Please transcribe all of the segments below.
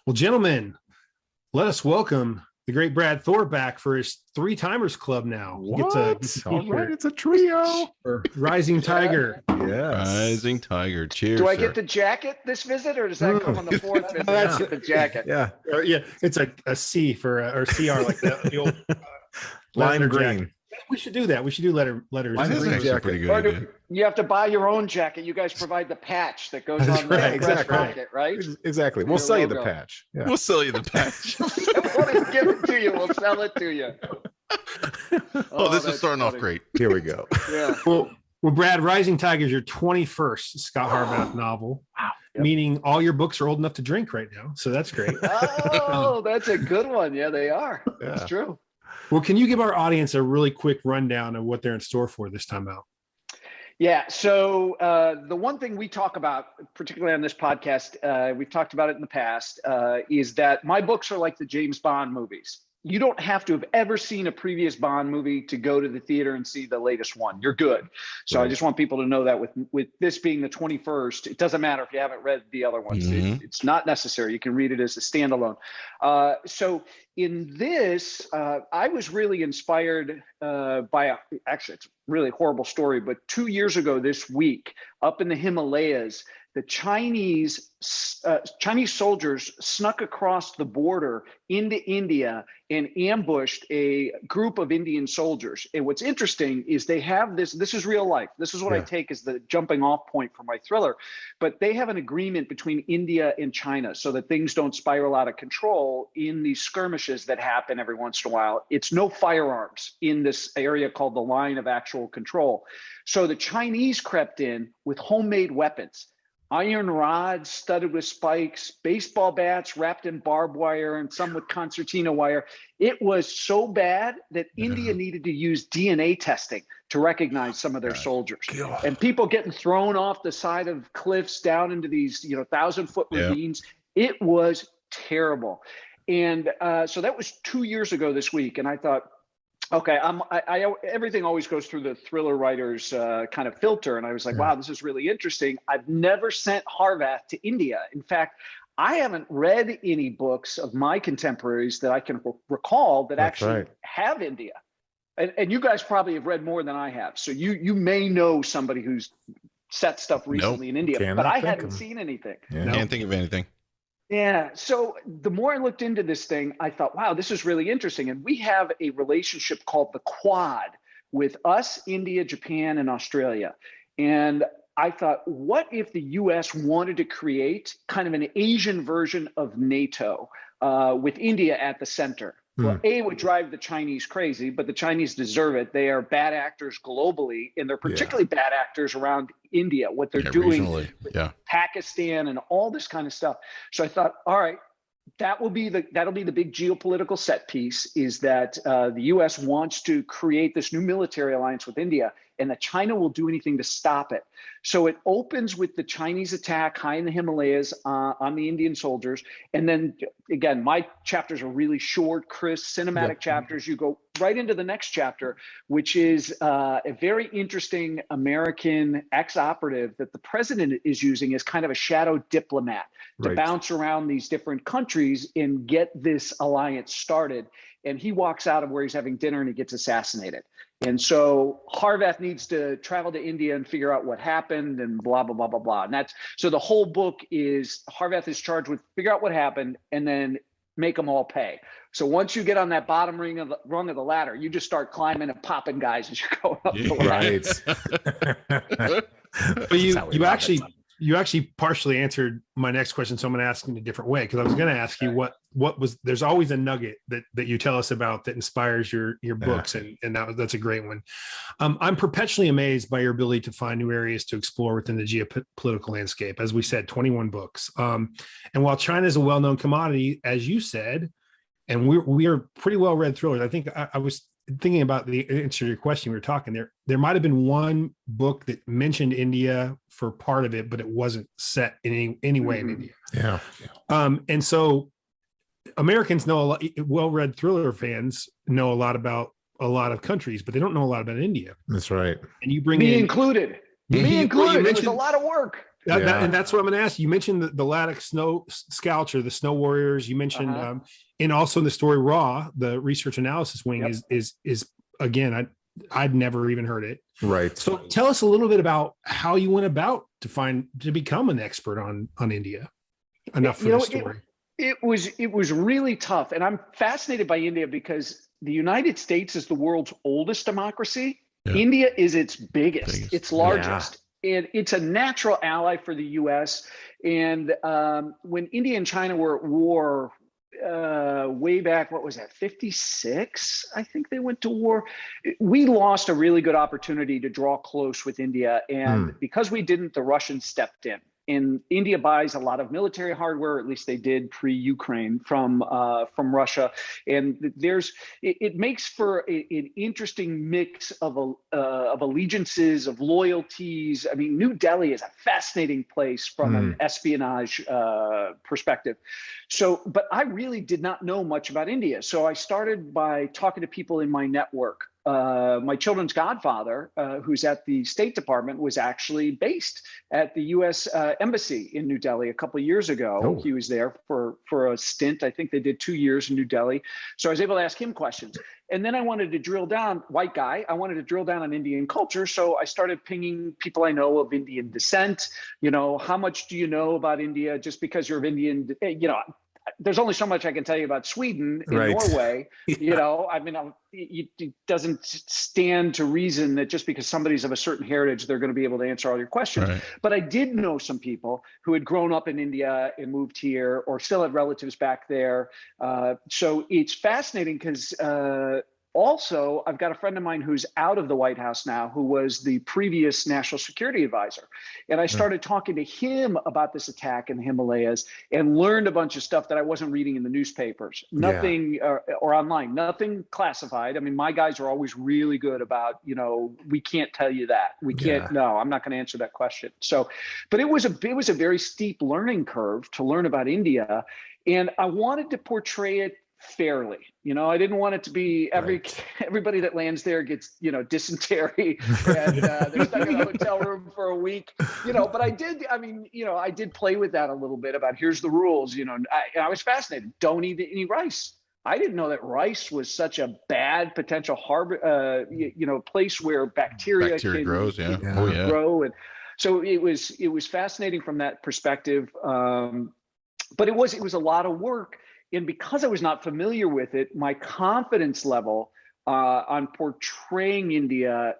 Well, gentlemen, let us welcome the great Brad Thor back for his Three Timers Club now. What? All right, it's a trio. Rising Tiger. Yes. Rising Tiger. Cheers. Do I get the jacket this visit, or does that come on the fourth visit? That's The jacket. Yeah. Yeah, it's a C for or CR like the old Lime green. green. We should do that. We should do letters. That is actually a pretty good idea. You have to buy your own jacket. You guys provide the patch that goes on the right, breast exactly. pocket, right? Exactly. We'll Your sell you the logo. patch. Yeah. We'll sell you the patch. We'll give it to you. We'll sell it to you. Oh, this is that's starting off funny. great. Here we go. Yeah. Well, Brad, Rising Tiger is your 21st Scot Harvath novel. Wow. Yep. Meaning all your books are old enough to drink right now. So that's great. Oh, that's a good one. Yeah, they are. That's Yeah. true. Well, can you give our audience a really quick rundown of what they're in store for this time out? Yeah. So the one thing we talk about, particularly on this podcast, we've talked about it in the past, is that my books are like the James Bond movies. You don't have to have ever seen a previous Bond movie to go to the theater and see the latest one. You're good. So I just want people to know that with this being the 21st, it doesn't matter if you haven't read the other ones. It's not necessary. You can read it as a standalone. So in this, I was really inspired by actually, it's a really horrible story, but 2 years ago this week, up in the Himalayas, the Chinese soldiers snuck across the border into India and ambushed a group of Indian soldiers. And what's interesting is they have this is real life. This is what I take as the jumping off point for my thriller. But they have an agreement between India and China so that things don't spiral out of control in these skirmishes that happen every once in a while. It's no firearms in this area called the line of actual control. So the Chinese crept in with homemade weapons. Iron rods studded with spikes, baseball bats wrapped in barbed wire, and some with concertina wire. It was so bad that India needed to use DNA testing to recognize some of their soldiers. God. And people getting thrown off the side of cliffs down into these 1,000-foot ravines. It was terrible. And so that was 2 years ago this week. And I thought, okay, everything always goes through the thriller writer's kind of filter. And I was like, wow, this is really interesting. I've never sent Harvath to India. In fact, I haven't read any books of my contemporaries that I can recall that actually have India. And you guys probably have read more than I have. So you may know somebody who's set stuff recently in India, but I hadn't seen anything. Yeah. Can't think of anything. Yeah. So the more I looked into this thing, I thought, wow, this is really interesting. And we have a relationship called the Quad with us, India, Japan, and Australia. And I thought, what if the US wanted to create kind of an Asian version of NATO with India at the center? Well, it would drive the Chinese crazy, but the Chinese deserve it. They are bad actors globally, and they're particularly bad actors around India, what they're doing with Pakistan and all this kind of stuff. So I thought, all right, that'll be the big geopolitical set piece, is that the U.S. wants to create this new military alliance with India, and that China will do anything to stop it. So it opens with the Chinese attack high in the Himalayas on the Indian soldiers. And then, again, my chapters are really short, crisp, cinematic chapters. You go right into the next chapter, which is a very interesting American ex-operative that the president is using as kind of a shadow diplomat to bounce around these different countries and get this alliance started. And he walks out of where he's having dinner and he gets assassinated. And so Harvath needs to travel to India and figure out what happened and blah, blah, blah, blah, blah. And so the whole book is Harvath is charged with figure out what happened and then make them all pay. So once you get on that bottom rung of the ladder, you just start climbing and popping guys as you're going up the ladder. But you actually partially answered my next question, so I'm going to ask in a different way, because I was going to ask you what was. There's always a nugget that you tell us about that inspires your books, and that's a great one. I'm perpetually amazed by your ability to find new areas to explore within the geopolitical landscape. As we said, 21 books, and while China is a well-known commodity, as you said, and we are pretty well-read thrillers. I think I was thinking about the answer to your question. We were talking there might have been one book that mentioned India for part of it, but it wasn't set in any way in India. Yeah. And so Americans know a lot, well-read thriller fans know a lot about a lot of countries, but they don't know a lot about India. That's right. And you bring me included. Me included. It was a lot of work. And that's what I'm going to ask. You mentioned the Ladakh Snow Scouts or the Snow Warriors. You mentioned, and also in the story Raw, the research analysis wing is again, I'd never even heard it. Right. So tell us a little bit about how you went about to become an expert on India. Enough for the story. It was really tough, and I'm fascinated by India because the United States is the world's oldest democracy. Yeah. India is its biggest. Its largest. Yeah. And it's a natural ally for the U.S. And when India and China were at war way back, what was that, 56? I think they went to war. We lost a really good opportunity to draw close with India. And because we didn't, the Russians stepped in. And India buys a lot of military hardware, at least they did pre-Ukraine, from Russia. And it makes for an interesting mix of allegiances, of loyalties. I mean, New Delhi is a fascinating place from an espionage perspective. So, but I really did not know much about India. So I started by talking to people in my network. My children's godfather, who's at the State Department, was actually based at the U.S. Embassy in New Delhi a couple of years ago. Oh. He was there for a stint. I think they did 2 years in New Delhi. So I was able to ask him questions. And then I wanted to drill down, white guy, I wanted to drill down on Indian culture. So I started pinging people I know of Indian descent. You know, how much do you know about India just because you're of Indian, you know, there's only so much I can tell you about Sweden and Norway. You know, I mean, it doesn't stand to reason that just because somebody's of a certain heritage, they're going to be able to answer all your questions. Right. But I did know some people who had grown up in India and moved here or still had relatives back there. So it's fascinating because also, I've got a friend of mine who's out of the White House now, who was the previous national security advisor. And I started talking to him about this attack in the Himalayas and learned a bunch of stuff that I wasn't reading in the newspapers, nothing or online, nothing classified. I mean, my guys are always really good about, you know, we can't tell you that. We can't, no, I'm not going to answer that question. So, but it was a very steep learning curve to learn about India. And I wanted to portray it fairly. You know, I didn't want it to be everybody that lands there gets, you know, dysentery and they're stuck in a hotel room for a week, you know, but I did play with that a little bit about here's the rules, you know, I was fascinated. Don't eat any rice. I didn't know that rice was such a bad potential harbor, you know, place where bacteria can grows, grow. And so it was fascinating from that perspective. But it was a lot of work. And because I was not familiar with it, my confidence level on portraying India,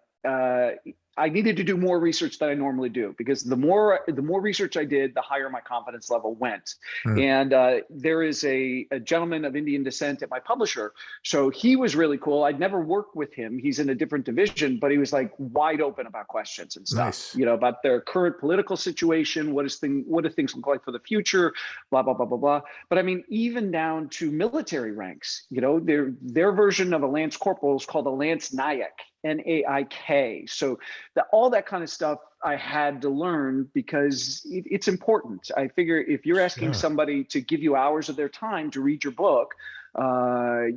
I needed to do more research than I normally do, because the more research I did, the higher my confidence level went. And there is a gentleman of Indian descent at my publisher. So he was really cool. I'd never worked with him. He's in a different division, but he was like wide open about questions and stuff, you know, about their current political situation. What do things look like for the future? Blah, blah, blah, blah, blah. But I mean, even down to military ranks, you know, their version of a lance corporal is called a lance naik. Naik. So all that kind of stuff I had to learn because it's important. I figure if you're asking somebody to give you hours of their time to read your book,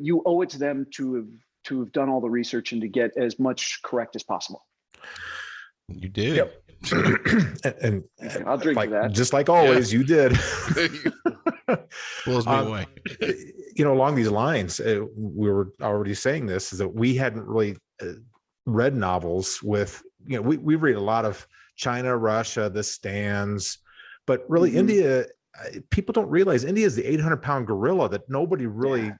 you owe it to them to have done all the research and to get as much correct as possible. You did. Yep. and I'll drink to that. Just like always, you did. Blows me away. You know, along these lines, we were already saying this, is that we hadn't really read novels with, you know, we read a lot of China, Russia, The Stands, but really India, people don't realize India is the 800-pound gorilla that nobody really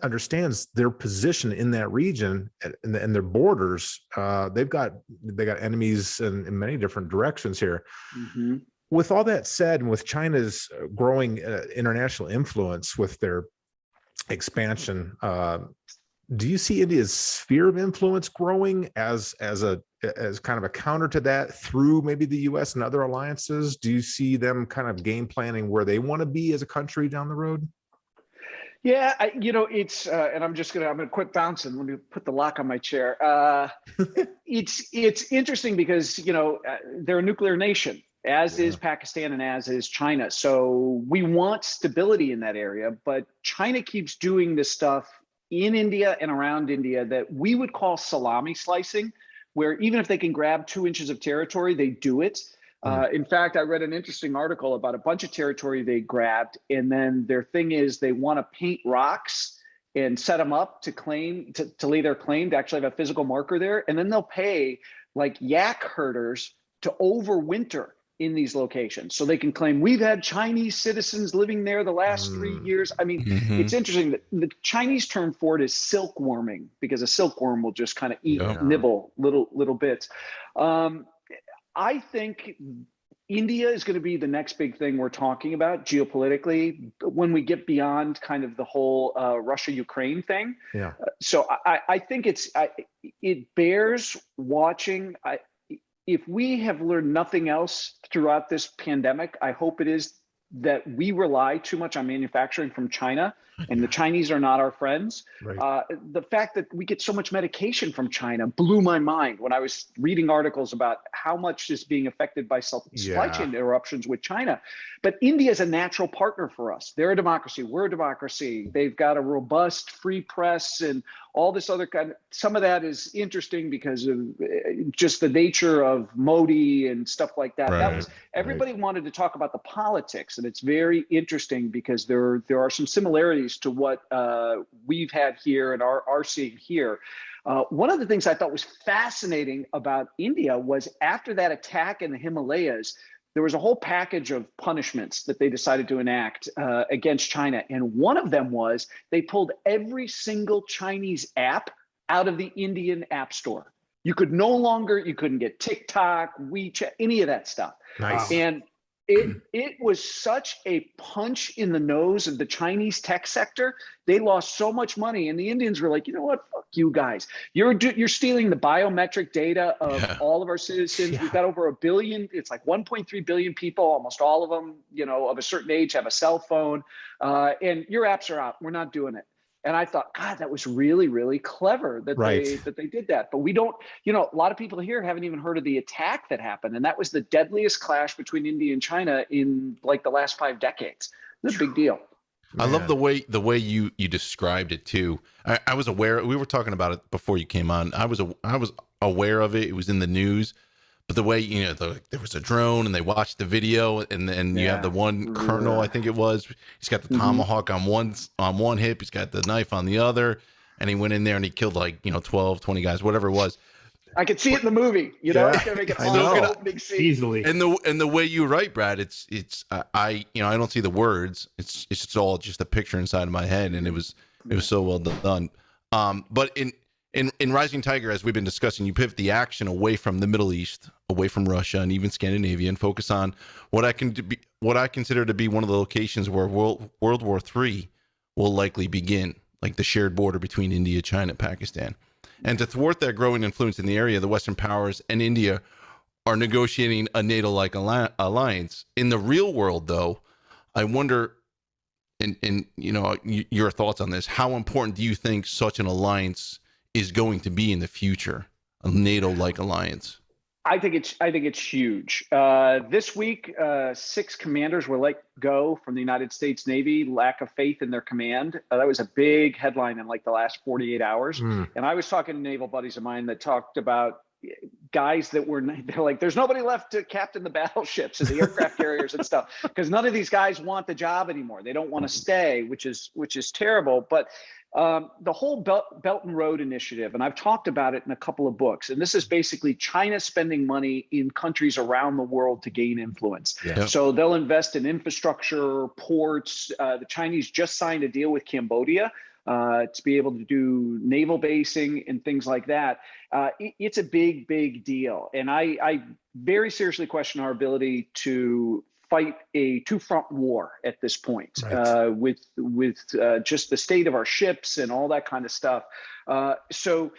understands their position in that region and their borders. They've got enemies in many different directions here. With all that said, and with China's growing international influence with their expansion, do you see India's sphere of influence growing as kind of a counter to that through maybe the U.S. and other alliances? Do you see them kind of game planning where they want to be as a country down the road? Yeah, you know, it's and I'm gonna quit bouncing. Let me put the lock on my chair. It's interesting because, you know, they're a nuclear nation, as is Pakistan and as is China. So we want stability in that area, but China keeps doing this stuff in India and around India that we would call salami slicing, where even if they can grab 2 inches of territory, they do it. In fact, I read an interesting article about a bunch of territory they grabbed, and then their thing is they want to paint rocks and set them up to claim to lay their claim to actually have a physical marker there, and then they'll pay like yak herders to overwinter in these locations so they can claim we've had Chinese citizens living there the last 3 years. I mean, it's interesting that the Chinese term for it is silkworming, because a silkworm will just kind of nibble little bits. I think India is going to be the next big thing we're talking about geopolitically when we get beyond kind of the whole Russia-Ukraine thing. Yeah. So I think it bears watching. If we have learned nothing else throughout this pandemic, I hope it is that we rely too much on manufacturing from China, and the Chinese are not our friends. Right. The fact that we get so much medication from China blew my mind when I was reading articles about how much is being affected by supply chain interruptions with China. But India is a natural partner for us. They're a democracy. We're a democracy. They've got a robust free press and all this other kind of, some of that is interesting because of just the nature of Modi and stuff like that. Right. That was, everybody wanted to talk about the politics, and it's very interesting because there are some similarities to what we've had here and are seeing here. One of the things I thought was fascinating about India was after that attack in the Himalayas, there was a whole package of punishments that they decided to enact against China. And one of them was they pulled every single Chinese app out of the Indian app store. You couldn't get TikTok, WeChat, any of that stuff. Nice. And it was such a punch in the nose of the Chinese tech sector. They lost so much money, and the Indians were like, you know what? Fuck you guys. You're stealing the biometric data of all of our citizens. Yeah. We've got over 1 billion. It's like 1.3 billion people. Almost all of them, of a certain age, have a cell phone, and your apps are out. We're not doing it. And I thought, God, that was really, really clever that they did that. But we don't, a lot of people here haven't even heard of the attack that happened. And that was the deadliest clash between India and China in like the last 5 decades. It's a big deal. I love the way you described it too. I was aware, we were talking about it before you came on. I was aware of it. It was in the news. But the way, there was a drone and they watched the video, and then you have the one colonel, I think it was, he's got the tomahawk on one hip, he's got the knife on the other, and he went in there and he killed 12, 20 guys, whatever it was. I could see it in the movie, it's gonna make it awesome opening scene. Easily. And the way you write, Brad, it's I don't see the words. It's just all just a picture inside of my head, and it was so well done. But in Rising Tiger, as we've been discussing, you pivot the action away from the Middle East, away from Russia, and even Scandinavia, and focus on what I consider to be one of the locations where World War III will likely begin, like the shared border between India, China, and Pakistan. And to thwart that growing influence in the area, the Western powers and India are negotiating a NATO-like alliance. In the real world, though, I wonder, and your thoughts on this, how important do you think such an alliance is going to be in the future, a NATO-like alliance? I think it's huge. This week, 6 commanders were let go from the United States Navy, lack of faith in their command. That was a big headline in like the last 48 hours. And I was talking to naval buddies of mine that talked about guys they're like, there's nobody left to captain the battleships and the aircraft carriers and stuff, because none of these guys want the job anymore. They don't want to stay, which is terrible. But the whole Belt and Road Initiative, and I've talked about it in a couple of books, and this is basically China spending money in countries around the world to gain influence. Yeah. So they'll invest in infrastructure, ports. The Chinese just signed a deal with Cambodia to be able to do naval basing and things like that. It's a big, big deal. And I very seriously question our ability to fight a 2-front war at this point, with just the state of our ships and all that kind of stuff. So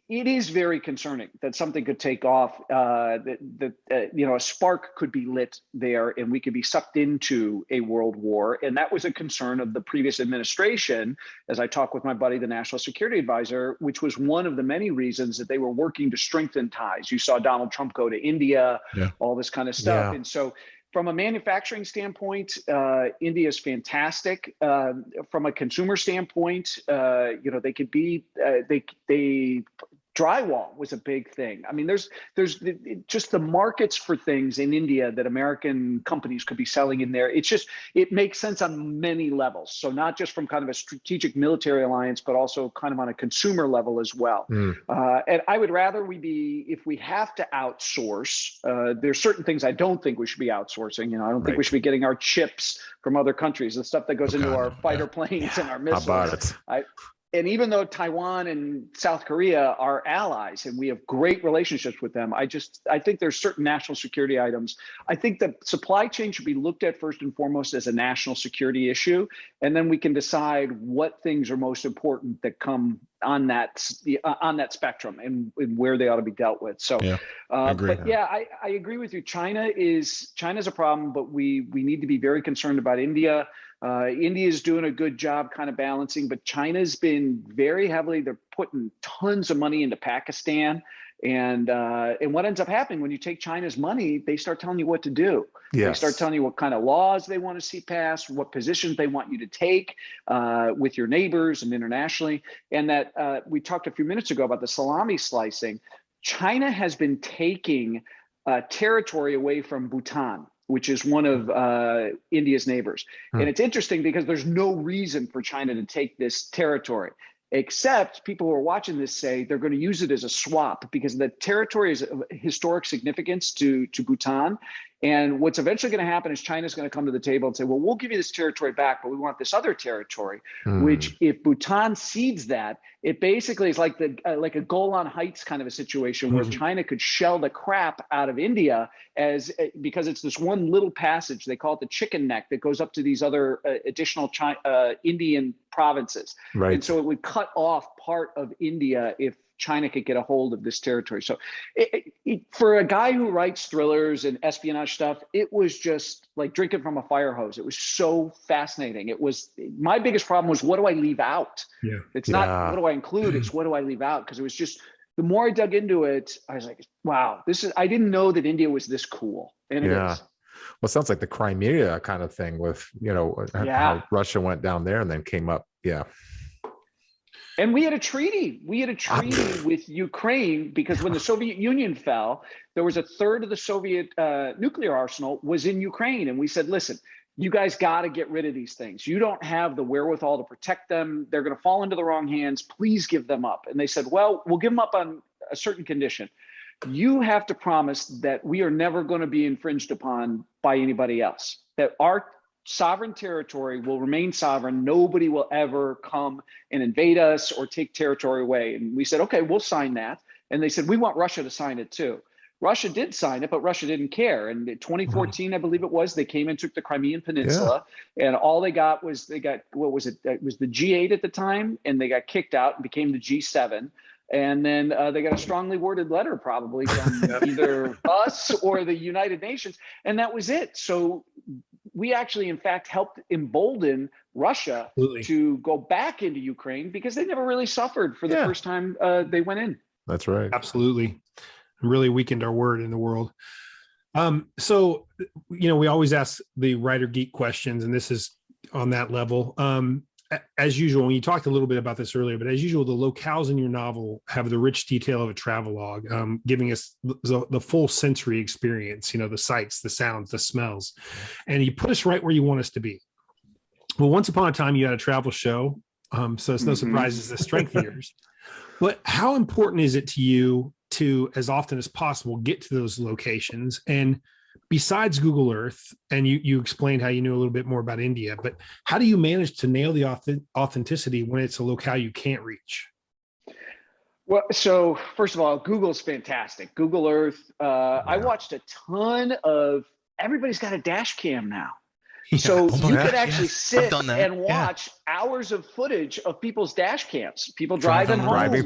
it is very concerning that something could take off, that a spark could be lit there and we could be sucked into a world war. And that was a concern of the previous administration, as I talked with my buddy, the National Security Advisor, which was one of the many reasons that they were working to strengthen ties. You saw Donald Trump go to India, all this kind of stuff. And so from a manufacturing standpoint, India is fantastic. From a consumer standpoint, they could be, they drywall was a big thing. I mean, there's just the markets for things in India that American companies could be selling in there. It makes sense on many levels. So not just from kind of a strategic military alliance, but also kind of on a consumer level as well. And I would rather if we have to outsource, there's certain things I don't think we should be outsourcing. I don't think we should be getting our chips from other countries, the stuff that goes into our fighter planes and our missiles. How about it? And even though Taiwan and South Korea are allies and we have great relationships with them, I think there's certain national security items. I think the supply chain should be looked at first and foremost as a national security issue, and then we can decide what things are most important that come on that spectrum and where they ought to be dealt with. So, I agree. But I agree with you. China's a problem, but we need to be very concerned about India. India is doing a good job kind of balancing, but China's been very heavily, they're putting tons of money into Pakistan. And what ends up happening when you take China's money, they start telling you what to do. Yes. They start telling you what kind of laws they want to see passed, what positions they want you to take with your neighbors and internationally. And that we talked a few minutes ago about the salami slicing. China has been taking territory away from Bhutan, which is one of India's neighbors. And it's interesting because there's no reason for China to take this territory, except people who are watching this say they're going to use it as a swap because the territory is of historic significance to Bhutan. And what's eventually going to happen is China's going to come to the table and say, well, we'll give you this territory back, but we want this other territory, which if Bhutan cedes that, it basically is like a Golan Heights kind of a situation where China could shell the crap out of India because it's this one little passage, they call it the chicken neck, that goes up to these other additional Indian provinces. Right. And so it would cut off part of India if China could get a hold of this territory. So for a guy who writes thrillers and espionage stuff, it was just like drinking from a fire hose. It was so fascinating. My biggest problem was, what do I leave out? Yeah. It's not what do I include, it's what do I leave out? Because it was just, the more I dug into it, I was like, wow, I didn't know that India was this cool. And it is. Well, it sounds like the Crimea kind of thing with, how Russia went down there and then came up. Yeah. And we had a treaty. With Ukraine because when the Soviet Union fell, there was a third of the Soviet nuclear arsenal was in Ukraine. And we said, listen, you guys got to get rid of these things. You don't have the wherewithal to protect them. They're going to fall into the wrong hands. Please give them up. And they said, well, we'll give them up on a certain condition. You have to promise that we are never going to be infringed upon by anybody else, that our sovereign territory will remain sovereign. Nobody will ever come and invade us or take territory away. And we said, okay, we'll sign that. And they said, we want Russia to sign it too. Russia did sign it, but Russia didn't care. And in 2014, I believe it was, they came and took the Crimean Peninsula, and all they got was, what was it? It was the G8 at the time, and they got kicked out and became the G7. And then they got a strongly worded letter probably from either us or the United Nations. And that was it. So we actually, in fact, helped embolden Russia to go back into Ukraine because they never really suffered for the first time they went in. That's right. Absolutely. Really weakened our word in the world. So, we always ask the writer geek questions, and this is on that level. As usual, and you talked a little bit about this earlier, but as usual, the locales in your novel have the rich detail of a travelogue, giving us the full sensory experience, the sights, the sounds, the smells, and you put us right where you want us to be. Well, once upon a time, you had a travel show, so it's no surprise it's the strength of yours. But how important is it to you to, as often as possible, get to those locations? And besides Google Earth, and you explained how you knew a little bit more about India, but how do you manage to nail the authenticity when it's a locale you can't reach? Well, so first of all, Google's fantastic. Google Earth, I watched a ton of, everybody's got a dash cam now. Yeah. So you could actually sit and watch hours of footage of people's dash cams, people driving home. Driving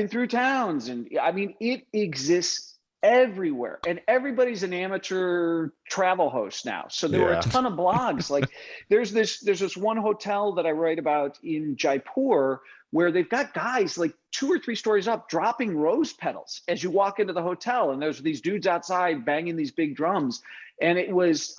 through towns. And I mean, it exists everywhere, and everybody's an amateur travel host now. So there were a ton of blogs. Like there's this one hotel that I write about in Jaipur where they've got guys like 2 or 3 stories up dropping rose petals as you walk into the hotel. And there's these dudes outside banging these big drums. And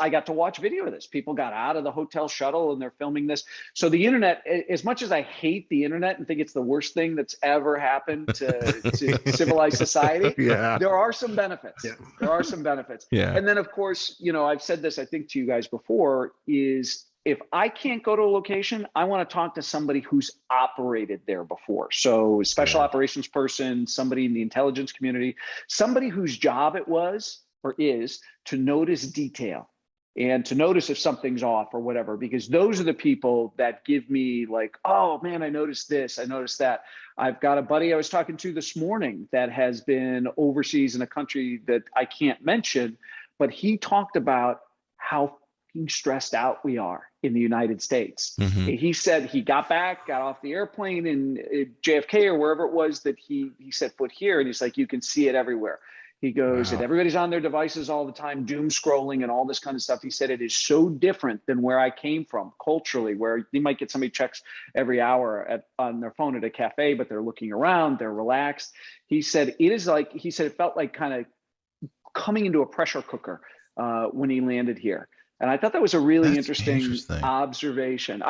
I got to watch video of this. People got out of the hotel shuttle and they're filming this. So the internet, as much as I hate the internet and think it's the worst thing that's ever happened to civilized society, there are some benefits. Yeah. There are some benefits. Yeah. And then, of course, I've said this, I think, to you guys before, is if I can't go to a location, I want to talk to somebody who's operated there before. So special operations person, somebody in the intelligence community, somebody whose job it was or is to notice detail and to notice if something's off or whatever, because those are the people that give me like, oh man, I noticed this, I noticed that. I've got a buddy I was talking to this morning that has been overseas in a country that I can't mention, but he talked about how stressed out we are in the United States. Mm-hmm. He said he got off the airplane in JFK or wherever it was that he set foot here, and he's like, you can see it everywhere. He goes, and everybody's on their devices all the time, doom scrolling and all this kind of stuff. He said, it is so different than where I came from culturally, where you might get somebody checks every hour on their phone at a cafe, but they're looking around, they're relaxed. He said, it felt like kind of coming into a pressure cooker when he landed here. And I thought that was a really interesting observation.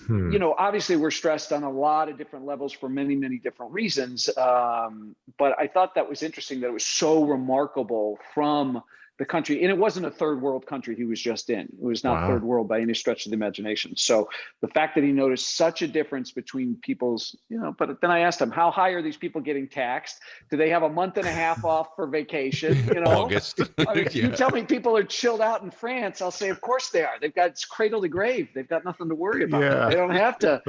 Obviously we're stressed on a lot of different levels for many, many different reasons. But I thought that was interesting that it was so remarkable from the country. And it wasn't a third world country he was just in. It was not third world by any stretch of the imagination. So the fact that he noticed such a difference between people's, but then I asked him, how high are these people getting taxed? Do they have a month and a half off for vacation? August. I mean, You tell me people are chilled out in France, I'll say, of course they are. They've got cradle to grave. They've got nothing to worry about. Yeah. They don't have to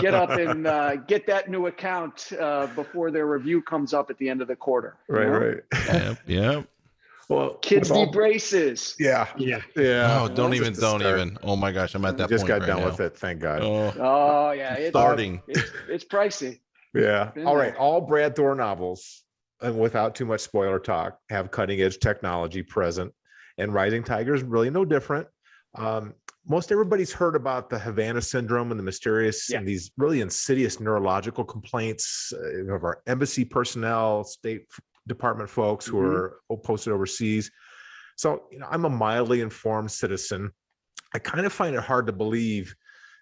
get up and get that new account before their review comes up at the end of the quarter. Right. Yeah. Well, kids need braces. Yeah. Oh, don't even. Oh my gosh, I'm at that point. Just got done with it. Thank God. Oh yeah. It's pricey. Yeah. All right. All Brad Thor novels, and without too much spoiler talk, have cutting edge technology present, and Rising Tiger is really no different. Most everybody's heard about the Havana syndrome and the mysterious and these really insidious neurological complaints of our embassy personnel, State Department folks who are posted overseas. So, I'm a mildly informed citizen. I kind of find it hard to believe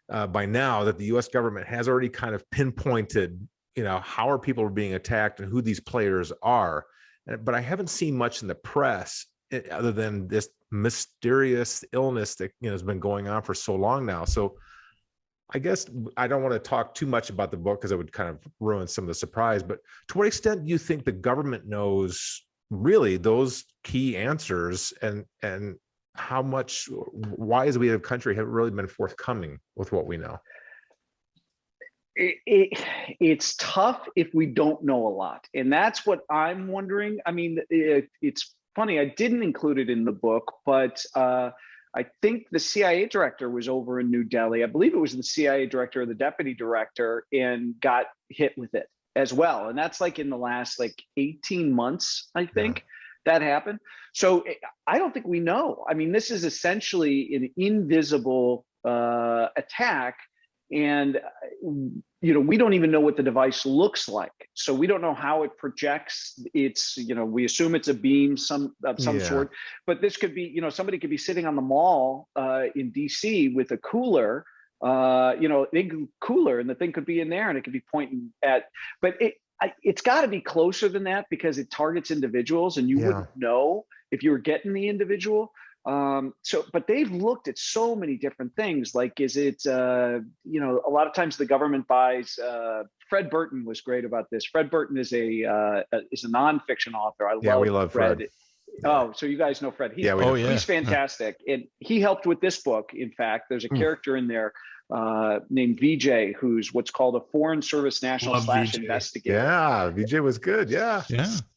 by now that the U.S. government has already kind of pinpointed, how are people being attacked and who these players are. But I haven't seen much in the press other than this mysterious illness that has been going on for so long now. So I guess I don't want to talk too much about the book because it would kind of ruin some of the surprise, but to what extent do you think the government knows really those key answers, and why as we as a country haven't really been forthcoming with what we know? It's tough if we don't know a lot. And that's what I'm wondering. I mean, it's funny, I didn't include it in the book, but I think the CIA director was over in New Delhi. I believe it was the CIA director or the deputy director, and got hit with it as well. And that's like in the last 18 months, I think that happened. So I don't think we know. I mean, this is essentially an invisible attack. And, we don't even know what the device looks like. So we don't know how it projects. It's, we assume it's a beam of some sort, but this could be, somebody could be sitting on the mall in DC with a cooler, big cooler, and the thing could be in there and it could be pointing at, but it's got to be closer than that because it targets individuals and you wouldn't know if you were getting the individual. But they've looked at so many different things. Like, is it, a lot of times the government buys, Fred Burton was great about this. Fred Burton is a nonfiction author. We love Fred. Oh, so you guys know Fred. He's fantastic. And he helped with this book. In fact, there's a character in there named VJ, who's what's called a Foreign Service National / investigator. Yeah, VJ was good. Yeah.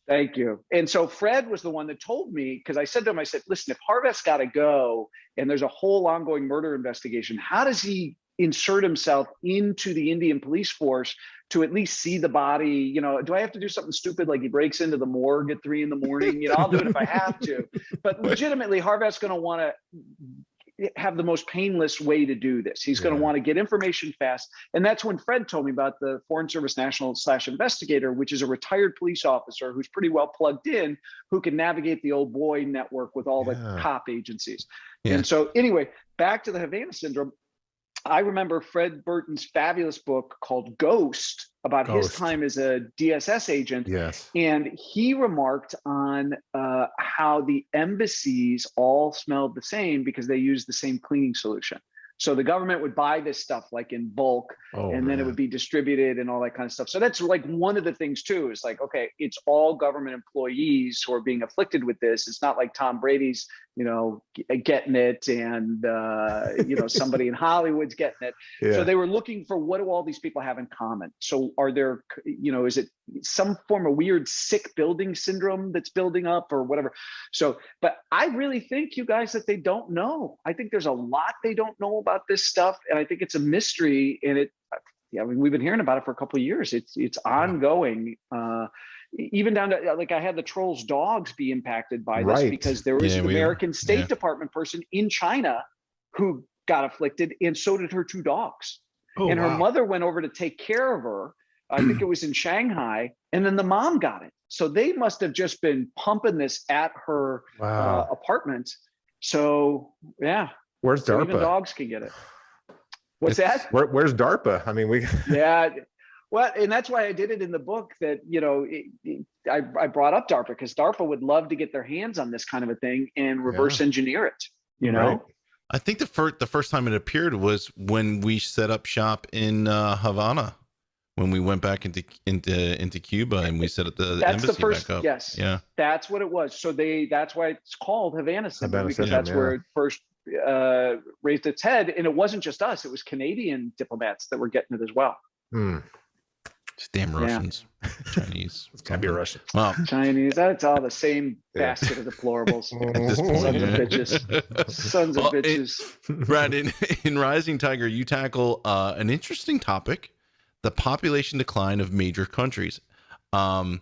Thank you. And so Fred was the one that told me, because I said to him, I said, listen, if Harvath's got to go and there's a whole ongoing murder investigation, how does he insert himself into the Indian police force to at least see the body? Do I have to do something stupid like he breaks into the morgue at 3 a.m? I'll do it if I have to. But legitimately, Harvath's going to want to have the most painless way to do this. He's going to want to get information fast. And that's when Fred told me about the Foreign Service National/investigator, which is a retired police officer who's pretty well plugged in, who can navigate the old boy network with all the cop agencies. And so anyway, back to the Havana syndrome. I remember Fred Burton's fabulous book called Ghost about his time as a DSS agent. Yes. And he remarked on how the embassies all smelled the same because they used the same cleaning solution. So the government would buy this stuff like in bulk, and then it would be distributed and all that kind of stuff. So that's like one of the things too, is like, okay, it's all government employees who are being afflicted with this. It's not like Tom Brady's, getting it, and somebody in Hollywood's getting it. So they were looking for, what do all these people have in common? So are there, is it some form of weird sick building syndrome that's building up or whatever? So, but I really think, you guys, that they don't know. I think there's a lot they don't know about this stuff, and I think it's a mystery. And we've been hearing about it for a couple of years. It's ongoing. Even down to, like, I had the trolls' dogs be impacted by this because there was an American State Department person in China who got afflicted, and so did her 2 dogs. And her mother went over to take care of her. I think it was in Shanghai, and then the mom got it. So they must have just been pumping this at her apartment. So where's DARPA? Even dogs can get it. What's that? Where's DARPA? I mean, Well, and that's why I did it in the book, that, I brought up DARPA because DARPA would love to get their hands on this kind of a thing and reverse engineer it, Right. I think the first time it appeared was when we set up shop in Havana, when we went back into Cuba and we set up the embassy back up. Yes. Yeah. That's what it was. So that's why it's called Havana syndrome, because that's where it first raised its head. And it wasn't just us, it was Canadian diplomats that were getting it as well. It's damn Russians, Chinese. It's gotta be Russian. Wow. Chinese. That's all the same basket of deplorables. At this point, Sons of bitches. Sons of bitches. Brad, in Rising Tiger, you tackle an interesting topic: the population decline of major countries. Sean,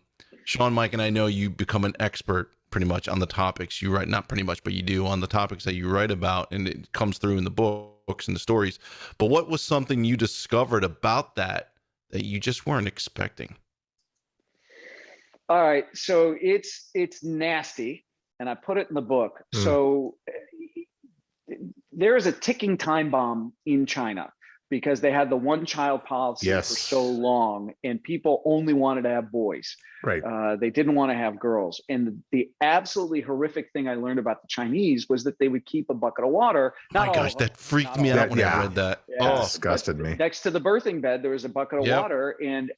Mike, and I know you become an expert pretty much on the topics you write. Not pretty much, but you do, on the topics that you write about, and it comes through in the books and the stories. But what was something you discovered about that you just weren't expecting? All right, so it's nasty, and I put it in the book. So there is a ticking time bomb in China because they had the one-child policy for so long, and people only wanted to have boys. Right. They didn't want to have girls. And the absolutely horrific thing I learned about the Chinese was that they would keep a bucket of water. My gosh, that freaked me out when I read that. Oh, disgusted me. Next to the birthing bed, there was a bucket of water, and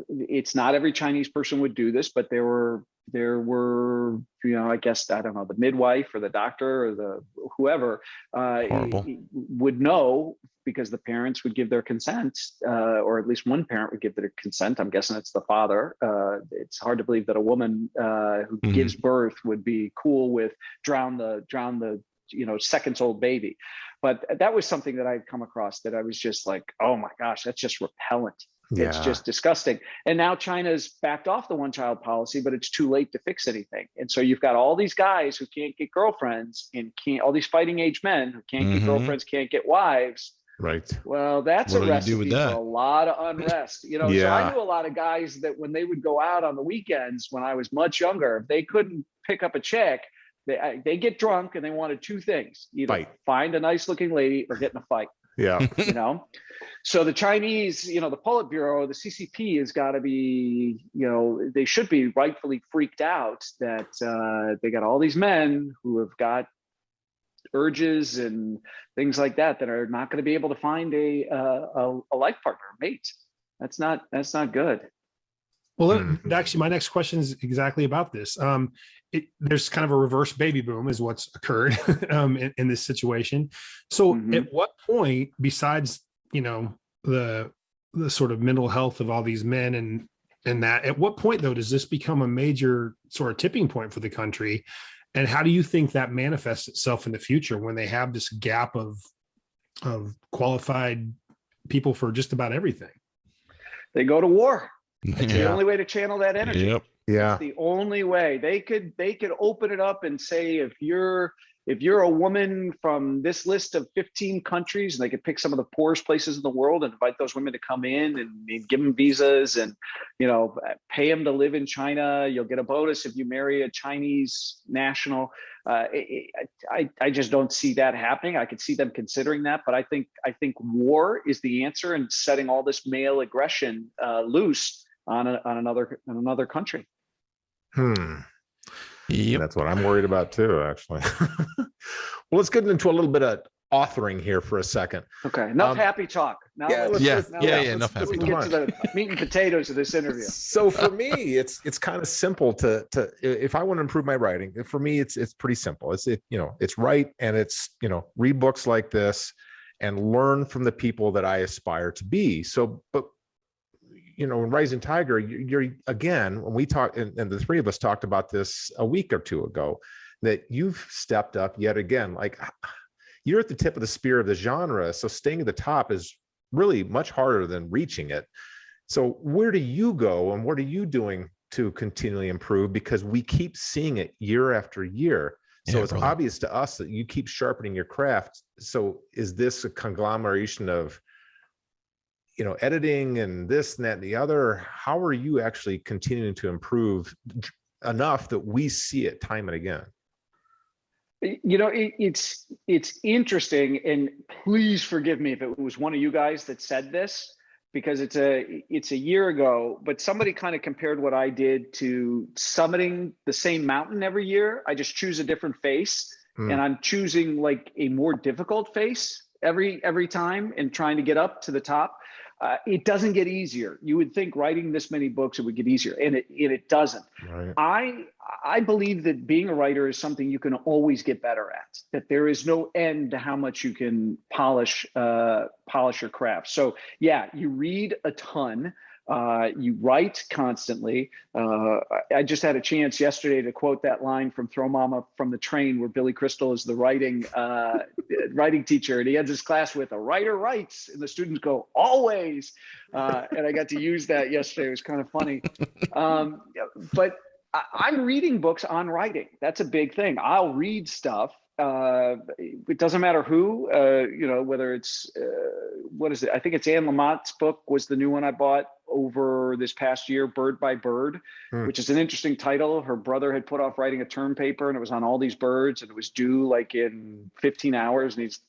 it's not every Chinese person would do this, but there were, I guess, I don't know, the midwife or the doctor or the whoever would know, because the parents would give their consent, or at least one parent would give their consent. I'm guessing it's the father. It's hard to believe that a woman who gives birth would be cool with drown the seconds old baby. But that was something that I'd come across that I was just like, oh my gosh, that's just repellent. Yeah. It's just disgusting. And now China's backed off the one-child policy, but it's too late to fix anything. And so you've got all these guys who can't get girlfriends, and all these fighting age men who can't get girlfriends, can't get wives. Right. Well, that's a recipe for a lot of unrest. So I knew a lot of guys that when they would go out on the weekends when I was much younger, if they couldn't pick up a chick, they get drunk and they wanted 2 things: either find a nice looking lady or get in a fight. Yeah. So the Chinese, the Politburo, the CCP has got to be, they should be rightfully freaked out that they got all these men who have got urges and things like that are not going to be able to find a life partner, a mate. That's not good. Well, actually, my next question is exactly about this. There's kind of a reverse baby boom is what's occurred in this situation. So at what point, besides, the sort of mental health of all these men and that, at what point, though, does this become a major sort of tipping point for the country? And how do you think that manifests itself in the future when they have this gap of qualified people for just about everything? They go to war. It's the only way to channel that energy. Yeah. It's the only way. They could open it up and say, if you're a woman from this list of 15 countries, and they could pick some of the poorest places in the world and invite those women to come in and give them visas and, pay them to live in China. You'll get a bonus if you marry a Chinese national. I just don't see that happening. I could see them considering that, but I think war is the answer, and setting all this male aggression loose on another country. Yep. That's what I'm worried about too, actually. Well, let's get into a little bit of authoring here for a second. Okay, enough happy talk. Now enough happy talk. Get to the meat and potatoes of this interview. So for me, it's kind of simple to if I want to improve my writing. For me, it's pretty simple. It's write, and it's read books like this and learn from the people that I aspire to be. So, but in Rising Tiger, you're again, when we talked, and the three of us talked about this a week or two ago, that you've stepped up yet again. Like, you're at the tip of the spear of the genre, so staying at the top is really much harder than reaching it. So where do you go, and what are you doing to continually improve? Because we keep seeing it year after year. So it's obvious to us that you keep sharpening your craft. So is this a conglomeration of editing and this and that and the other? How are you actually continuing to improve enough that we see it time and again? It's interesting, and please forgive me if it was one of you guys that said this, because it's a year ago, but somebody kind of compared what I did to summiting the same mountain every year. I just choose a different face, and I'm choosing like a more difficult face every time and trying to get up to the top. It doesn't get easier. You would think writing this many books, it would get easier, and it doesn't. Right. I believe that being a writer is something you can always get better at, that there is no end to how much you can polish your craft. So yeah, you read a ton. You write constantly. I just had a chance yesterday to quote that line from Throw Mama from the Train, where Billy Crystal is the writing teacher, and he has this class with "A writer writes," and the students go "always," and I got to use that yesterday. It was kind of funny, but I'm reading books on writing. That's a big thing. I'll read stuff. It doesn't matter who, whether it's, what is it? I think it's Anne Lamott's book was the new one I bought over this past year, Bird by Bird, which is an interesting title. Her brother had put off writing a term paper, and it was on all these birds, and it was due like in 15 hours. And he's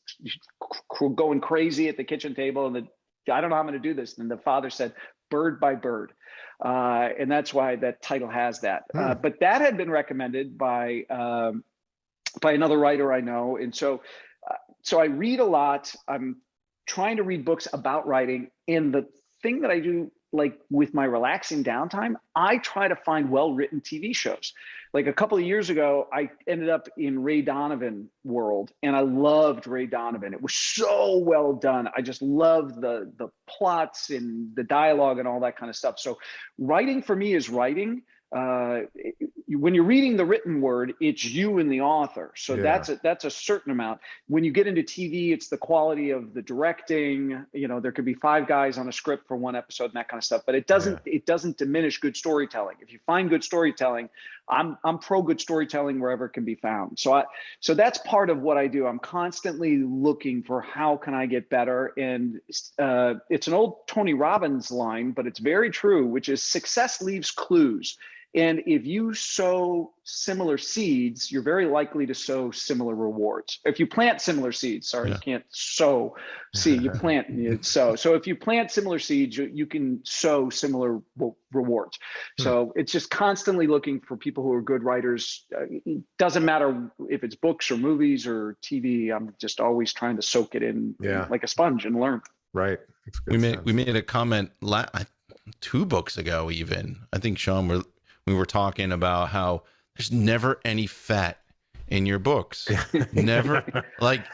going crazy at the kitchen table. And I don't know how I'm going to do this. And the father said, Bird by Bird. And that's why that title has that. But that had been recommended by another writer I know. And so I read a lot. I'm trying to read books about writing. And the thing that I do, like with my relaxing downtime, I try to find well-written TV shows. Like a couple of years ago, I ended up in Ray Donovan world, and I loved Ray Donovan. It was so well done. I just loved the plots and the dialogue and all that kind of stuff. So writing for me is writing. When you're reading the written word, it's you and the author. So that's a certain amount. When you get into TV, it's the quality of the directing. There could be 5 guys on a script for one episode and that kind of stuff, but it doesn't diminish good storytelling. If you find good storytelling, I'm pro good storytelling wherever it can be found. So that's part of what I do. I'm constantly looking for how can I get better. And it's an old Tony Robbins line, but it's very true, which is success leaves clues. And if you sow similar seeds, you're very likely to sow similar rewards. If you plant similar seeds, you can't sow seed, you plant and you sow. So if you plant similar seeds, you can sow similar rewards. So it's just constantly looking for people who are good writers. It doesn't matter if it's books or movies or TV. I'm just always trying to soak it in like a sponge and learn. Right. We made a comment 2 books ago, even. I think, Sean, we were talking about how there's never any fat in your books. Never.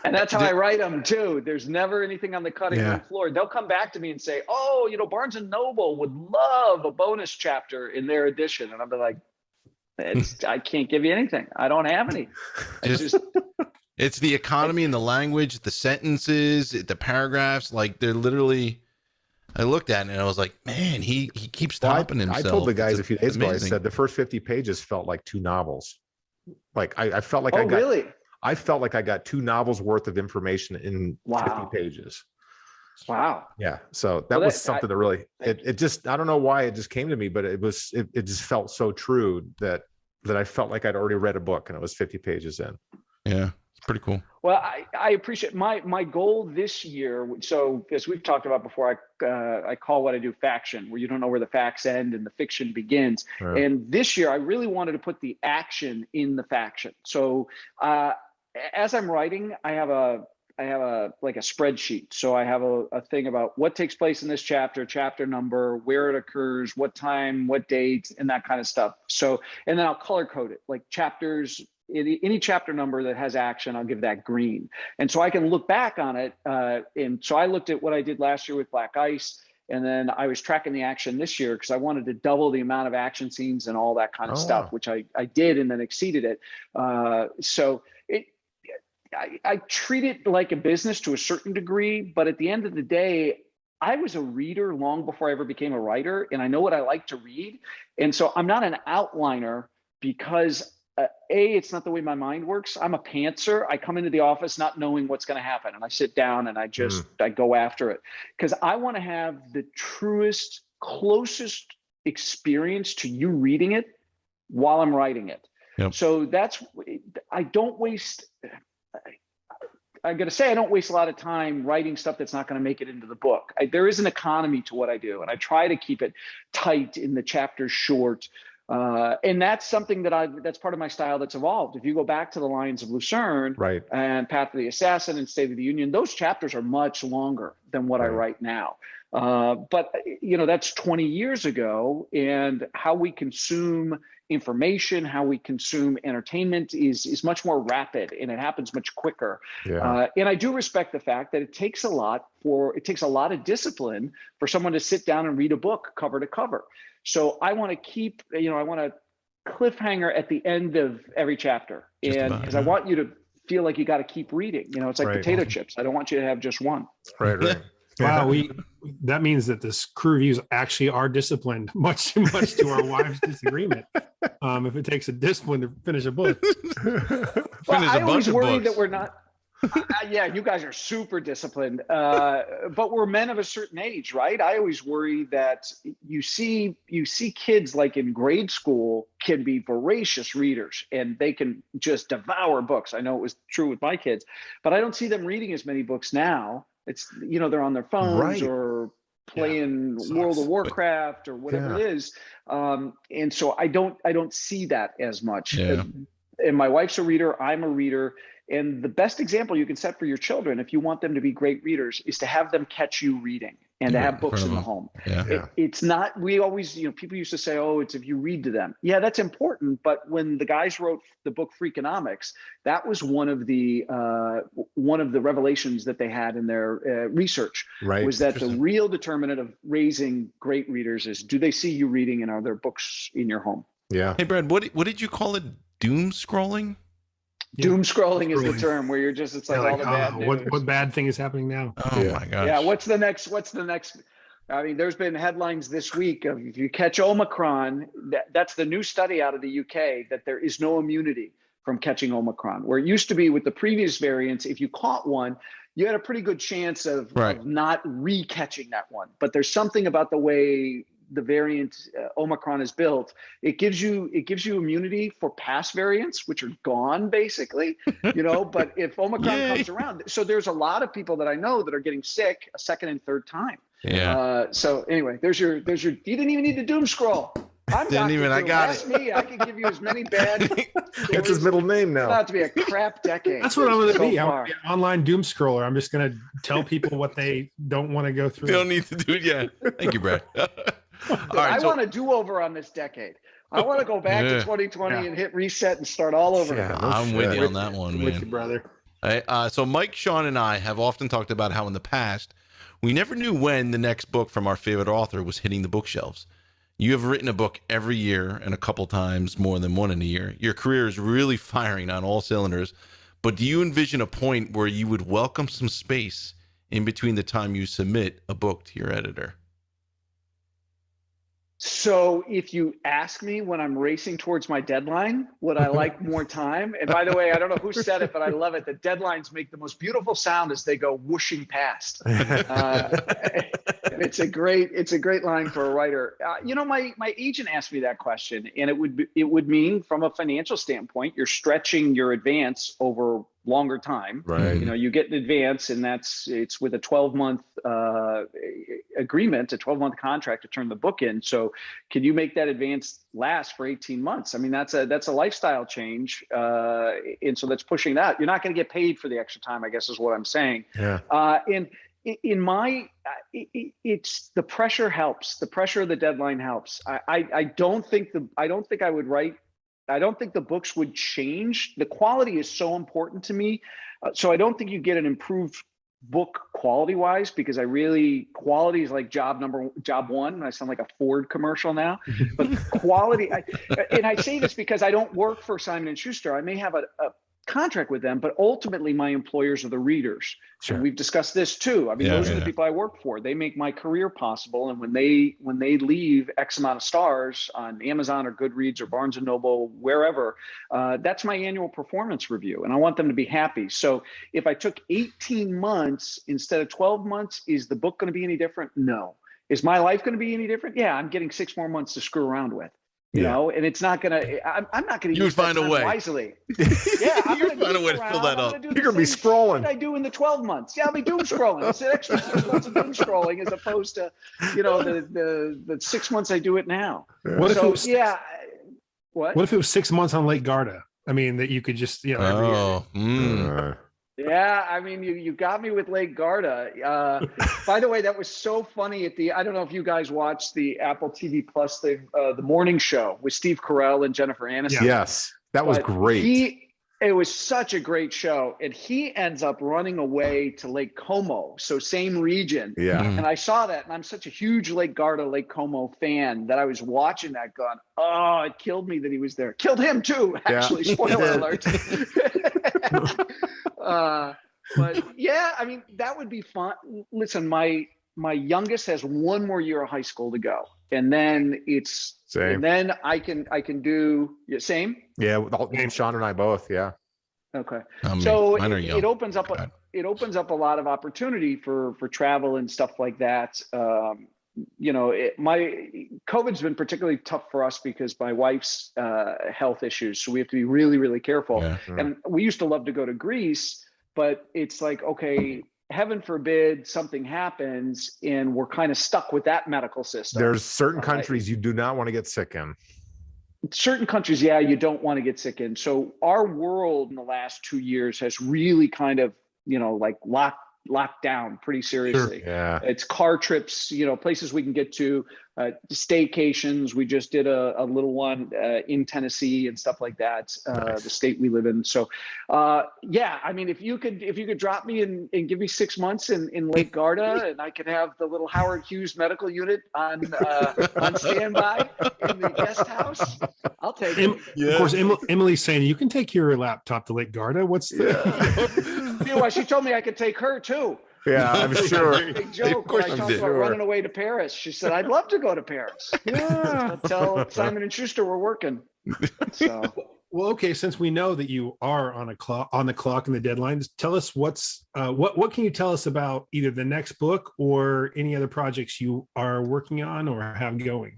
And that's how I write them too. There's never anything on the cutting room floor. They'll come back to me and say, oh, Barnes and Noble would love a bonus chapter in their edition. And I'll be like, I can't give you anything. I don't have any. It's the economy and the language, the sentences, the paragraphs, like they're literally, I looked at it and I was like, man, he keeps Well, topping himself. I told the guys a few days ago, I amazing. said the first 50 pages felt like 2 novels. Like I felt like really? I felt like I got 2 novels worth of information in Wow. 50 pages. Wow. Yeah. So that was something that really, it just, I don't know why it just came to me, but it just felt so true that I felt like I'd already read a book and it was 50 pages in. Yeah. It's pretty cool. Well, I appreciate my goal this year. So as we've talked about before, I call what I do faction, where you don't know where the facts end and the fiction begins. Right. And this year, I really wanted to put the action in the faction. So as I'm writing, I have a like a spreadsheet. So I have a thing about what takes place in this chapter number, where it occurs, what time, what date, and that kind of stuff. So, and then I'll color code it, like chapters. Any chapter number that has action, I'll give that green. And so I can look back on it. And so I looked at what I did last year with Black Ice, and then I was tracking the action this year because I wanted to double the amount of action scenes and all that kind of stuff, which I did and then exceeded it. So I treat it like a business to a certain degree, but at the end of the day, I was a reader long before I ever became a writer, and I know what I like to read. And so I'm not an outliner because it's not the way my mind works. I'm a pantser. I come into the office not knowing what's going to happen, and I sit down and I go after it because I want to have the truest, closest experience to you reading it while I'm writing it. Yep. So I don't waste a lot of time writing stuff that's not going to make it into the book. There is an economy to what I do, and I try to keep it tight in the chapters short. And that's something that's part of my style that's evolved. If you go back to the Lions of Lucerne, right, and Path of the Assassin and State of the Union, those chapters are much longer than what I write now. But that's 20 years ago, and how we consume information, how we consume entertainment is much more rapid, and it happens much quicker. Yeah. And I do respect the fact that it takes a lot of discipline for someone to sit down and read a book cover to cover. So I want to keep, I want a cliffhanger at the end of every chapter, and because I want you to feel like you got to keep reading. It's like potato chips. I don't want you to have just one. Right. Wow, that means that this crew reviews actually are disciplined, much too much to our wives' disagreement. If it takes a discipline to finish a book, I always worry that we're not. Yeah, you guys are super disciplined, but we're men of a certain age, right? I always worry that you see kids like in grade school can be voracious readers and they can just devour books. I know it was true with my kids, but I don't see them reading as many books now. It's they're on their phones or playing World of Warcraft or whatever it is, and so I don't see that as much. Yeah. And my wife's a reader. I'm a reader. And the best example you can set for your children, if you want them to be great readers, is to have them catch you reading and to have books in the home. Yeah. It's not, we always, people used to say, oh, it's if you read to them. Yeah, that's important. But when the guys wrote the book Freakonomics, that was one of the revelations that they had in their research, was that the real determinant of raising great readers is, do they see you reading and are there books in your home? Yeah. Hey, Brad, what did you call it? Doom scrolling? Doom scrolling is the term where you're just, it's like all the bad news. What bad thing is happening now? Oh my gosh. Yeah. What's the next? I mean, there's been headlines this week of, if you catch Omicron, that's the new study out of the UK, that there is no immunity from catching Omicron, where it used to be with the previous variants, if you caught one, you had a pretty good chance of not re-catching that one. But there's something about the way the variant Omicron is built. It gives you immunity for past variants, which are gone basically, but if Omicron comes around, so there's a lot of people that I know that are getting sick a second and third time. Yeah. So anyway, there's your, you didn't even need to doom scroll. I got it. Me, I can give you as many bad. That's his middle name now. It's about to be a crap decade. That's what I'm going to be. I'm an online doom scroller. I'm just going to tell people what they don't want to go through. They don't need to do it yet. Thank you, Brad. I want a do-over on this decade. I want to go back to 2020 and hit reset and start all over. Yeah, I'm with you on that one, man. With you, brother. So Mike, Sean, and I have often talked about how in the past we never knew when the next book from our favorite author was hitting the bookshelves. You have written a book every year and a couple times more than one in a year. Your career is really firing on all cylinders. But do you envision a point where you would welcome some space in between the time you submit a book to your editor? So if you ask me when I'm racing towards my deadline, would I like more time? And by the way, I don't know who said it, but I love it. The deadlines make the most beautiful sound as they go whooshing past. It's a great line for a writer. My agent asked me that question, and it would mean from a financial standpoint, you're stretching your advance over longer time. Right. You get an advance, and it's with a 12-month agreement, a 12-month contract to turn the book in. So can you make that advance last for 18 months? I mean, that's a lifestyle change. And so that's pushing that. You're not going to get paid for the extra time, I guess is what I'm saying. Yeah. It's the pressure helps. The pressure of the deadline helps. I don't think the books would change. The quality is so important to me. So I don't think you get an improved book quality wise, because quality is like job one. I sound like a Ford commercial now, but quality, and I say this because I don't work for Simon & Schuster. I may have a contract with them, but ultimately my employers are the readers. Sure. And we've discussed this too. I mean, those are the people I work for. They make my career possible. And when they leave X amount of stars on Amazon or Goodreads or Barnes & Noble, wherever, that's my annual performance review. And I want them to be happy. So if I took 18 months instead of 12 months, is the book going to be any different? No. Is my life going to be any different? Yeah, I'm getting 6 more months to screw around with. You know, and it's not gonna. I'm not gonna. You find a way wisely. Yeah, I'm gonna find a way to fill that up. You're gonna be scrolling. What I do in the 12 months. Yeah, I'll be doom scrolling. It's an extra 6 months of doom scrolling as opposed to, the 6 months I do it now. What if it was 6 months on Lake Garda? I mean, that you could just every year. Yeah, I mean, you got me with Lake Garda. By the way, that was so funny I don't know if you guys watched the Apple TV Plus thing, the morning show with Steve Carell and Jennifer Aniston. Yes, that was great. It was such a great show. And he ends up running away to Lake Como. So same region. Yeah. And I saw that, and I'm such a huge Lake Garda, Lake Como fan that I was watching that going, oh, it killed me that he was there. Killed him too, actually. Yeah. Spoiler alert. But yeah, I mean, that would be fun. Listen, my youngest has 1 more year of high school to go. And then it's same. And then I can do same. Yeah, Sean and I both. Yeah. Okay. So it opens up a lot of opportunity for travel and stuff like that. COVID's been particularly tough for us because my wife's health issues. So we have to be really, really careful. Yeah. And we used to love to go to Greece, but it's like, okay, heaven forbid something happens and we're kind of stuck with that medical system. There's certain countries you do not want to get sick in. Certain countries, yeah, you don't want to get sick in. So our world in the last 2 years has really kind of, locked down pretty seriously. Sure. Yeah. It's car trips, places we can get to, staycations. We just did a little one in Tennessee and stuff like that, nice. The state we live in. So yeah, I mean, if you could drop me and give me 6 months in Lake Garda, and I could have the little Howard Hughes medical unit on standby in the guest house, I'll take it. Yeah. Of course, Emily's saying you can take your laptop to Lake Garda. What's the she told me I could take her too. Yeah, I'm sure. Big joke. When I talked about running away to Paris, she said, "I'd love to go to Paris." Yeah. Tell Simon & Schuster we're working. So, well, okay. Since we know that you are on the clock and the deadlines, tell us what can you tell us about either the next book or any other projects you are working on or have going?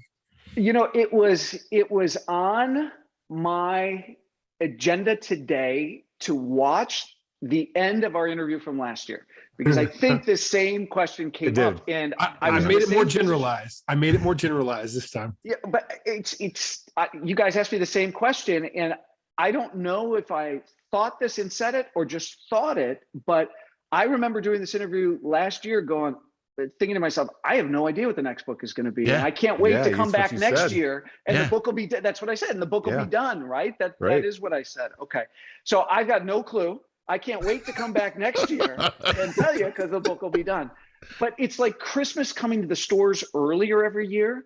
It was on my agenda today to watch the end of our interview from last year, because I think the same question came up, and I made it more generalized. I made it more generalized this time. Yeah, but it's you guys asked me the same question, and I don't know if I thought this and said it or just thought it, but I remember doing this interview last year thinking to myself, I have no idea what the next book is going to be. Yeah. And I can't wait to come back next year. And the book will be, that's what I said. And the book will be done, right? That is what I said. Okay. So I've got no clue. I can't wait to come back next year and tell you, because the book will be done. But it's like Christmas coming to the stores earlier every year.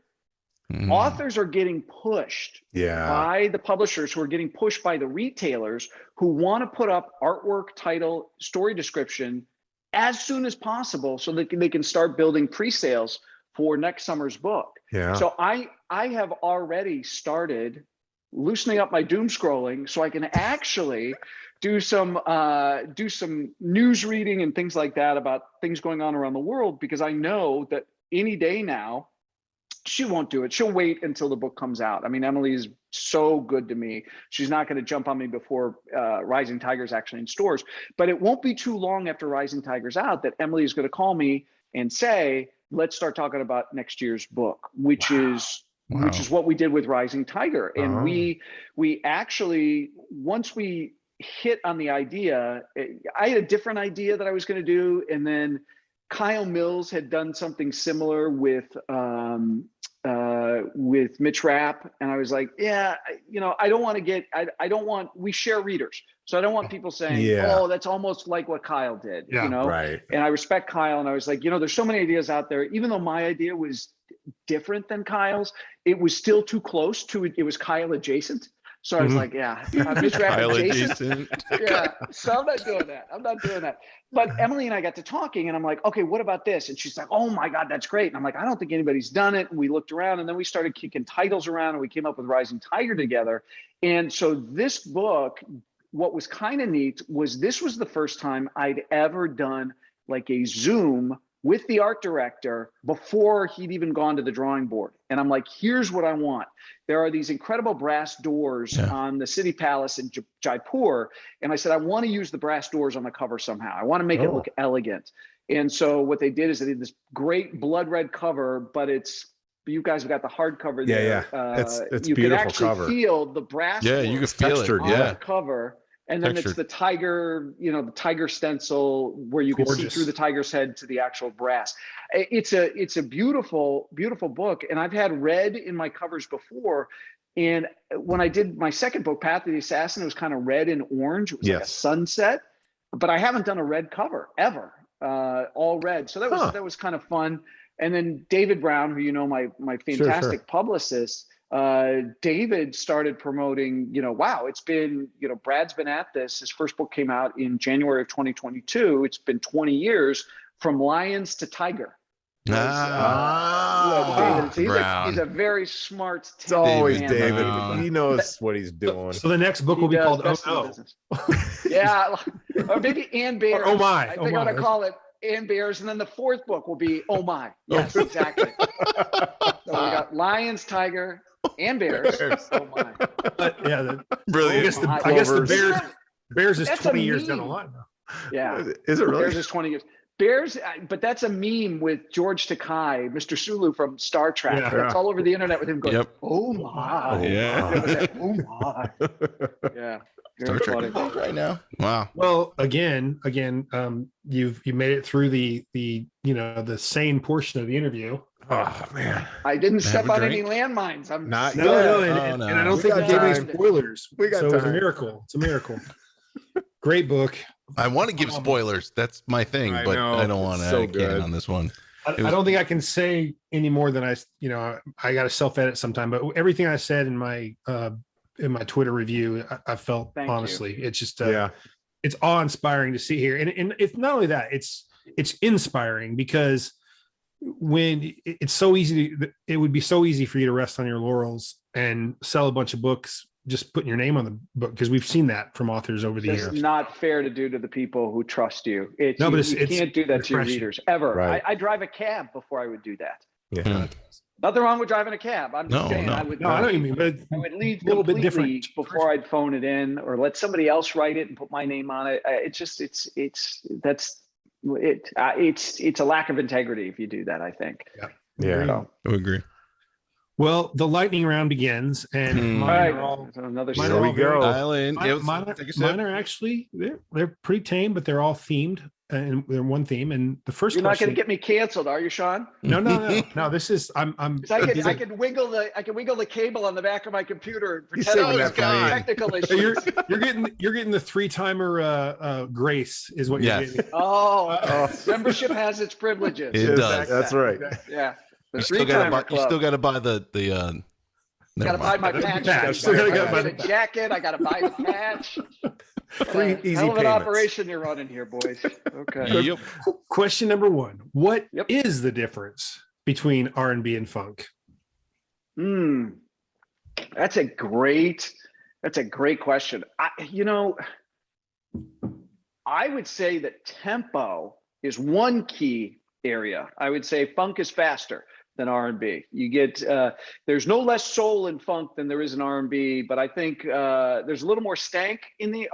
Authors are getting pushed by the publishers, who are getting pushed by the retailers, who want to put up artwork, title, story description as soon as possible so that they can start building pre-sales for next summer's book. Yeah. So I have already started loosening up my doom scrolling so I can actually do some news reading and things like that about things going on around the world, because I know that any day now she won't do it. She'll wait until the book comes out. I mean, Emily is so good to me. She's not going to jump on me before Rising Tiger is actually in stores, but it won't be too long after Rising Tiger's out that Emily is going to call me and say, let's start talking about next year's book, which is what we did with Rising Tiger. And we actually, once we hit on the idea, I had a different idea that I was going to do. And then Kyle Mills had done something similar with Mitch Rapp. And I was like, yeah, I don't want to get, we share readers. So I don't want people saying, oh, that's almost like what Kyle did, Right. And I respect Kyle. And I was like, there's so many ideas out there. Even though my idea was different than Kyle's, it was still too close to it. It was Kyle adjacent. So I was like, Mitch Rapp adjacent. Yeah. So I'm not doing that. But Emily and I got to talking and I'm like, okay, what about this? And she's like, oh my God, that's great. And I'm like, I don't think anybody's done it. And we looked around and then we started kicking titles around and we came up with Rising Tiger together. And so this book, what was kind of neat was this was the first time I'd ever done like a Zoom with the art director before he'd even gone to the drawing board. And I'm like, here's what I want. There are these incredible brass doors on the City Palace in Jaipur. And I said, I want to use the brass doors on the cover somehow. I want to make it look elegant. And so what they did is they did this great blood red cover, but you guys have got the hardcover there. It's you beautiful can actually cover. Feel the brass. Yeah, you can feel it. On the cover. And then it's the tiger, the tiger stencil where you can see through the tiger's head to the actual brass. It's a beautiful, beautiful book. And I've had red in my covers before. And when I did my second book, Path of the Assassin, it was kind of red and orange. It was like a sunset, but I haven't done a red cover ever, all red. So that was kind of fun. And then David Brown, who my fantastic publicist, David started promoting, it's been, Brad's been at this. His first book came out in January of 2022. It's been 20 years from lions to tiger. He's a very smart, it's always man. David. He knows what he's doing. So the next book will be called Yeah. Or maybe Ann Bears. Oh my. I think I'm going to call it Ann Bears. And then the fourth book will be Oh My. Yes, exactly. So we got lions, tiger, and bears. Oh my! But Brilliant. I guess the bears is 20 years down the line now. Yeah, is it really? Bears is 20 years. Bears, but that's a meme with George Takei, Mr. Sulu from Star Trek. That's all over the internet with him going, "Oh my!" Yeah. Oh my! Yeah. Star Trek right now. Wow. Well, again, you made it through the sane portion of the interview. Oh man, I didn't step on any landmines. I'm not. And I don't think I gave any spoilers. So it's a miracle. It's a miracle. Great book. I want to give spoilers. That's my thing, but I don't want to. So I can't on this one. I don't think I can say any more than I got to self-edit sometime. But everything I said in my Twitter review, I felt honestly, it's just it's awe-inspiring to see here, and it's not only that, it's inspiring because when it's so easy it would be so easy for you to rest on your laurels and sell a bunch of books just putting your name on the book, because we've seen that from authors over the years. It's not fair to do to the people who trust you. You can't do that to your readers ever. Right. I drive a cab before I would do that. Yeah. Nothing wrong with driving a cab. I'm just saying I would. No, I know what you mean, but I would leave a little bit different before I'd phone it in or let somebody else write it and put my name on it. It's a lack of integrity if you do that, I think. Yeah. I would agree. Well, the lightning round begins, and mine are actually they're pretty tame, but they're all themed, and they're one theme. And the first you're not going to get me canceled, are you, Sean? No. This is I can wiggle the cable on the back of my computer and pretend it's got technical issues. You're getting the 3-timer grace is what you're getting. Membership has its privileges. It does. That's right. Yeah. You still got to buy the Gotta buy my patch. I got a jacket. I gotta buy the patch. Three easy hell of an payments. operation you're running here, boys. Okay. Question number one: What is the difference between R&B and funk? That's a great question. I would say that tempo is one key area. I would say funk is faster than R&B. You get there's no less soul in funk than there is in R&B, but I think there's a little more stank in the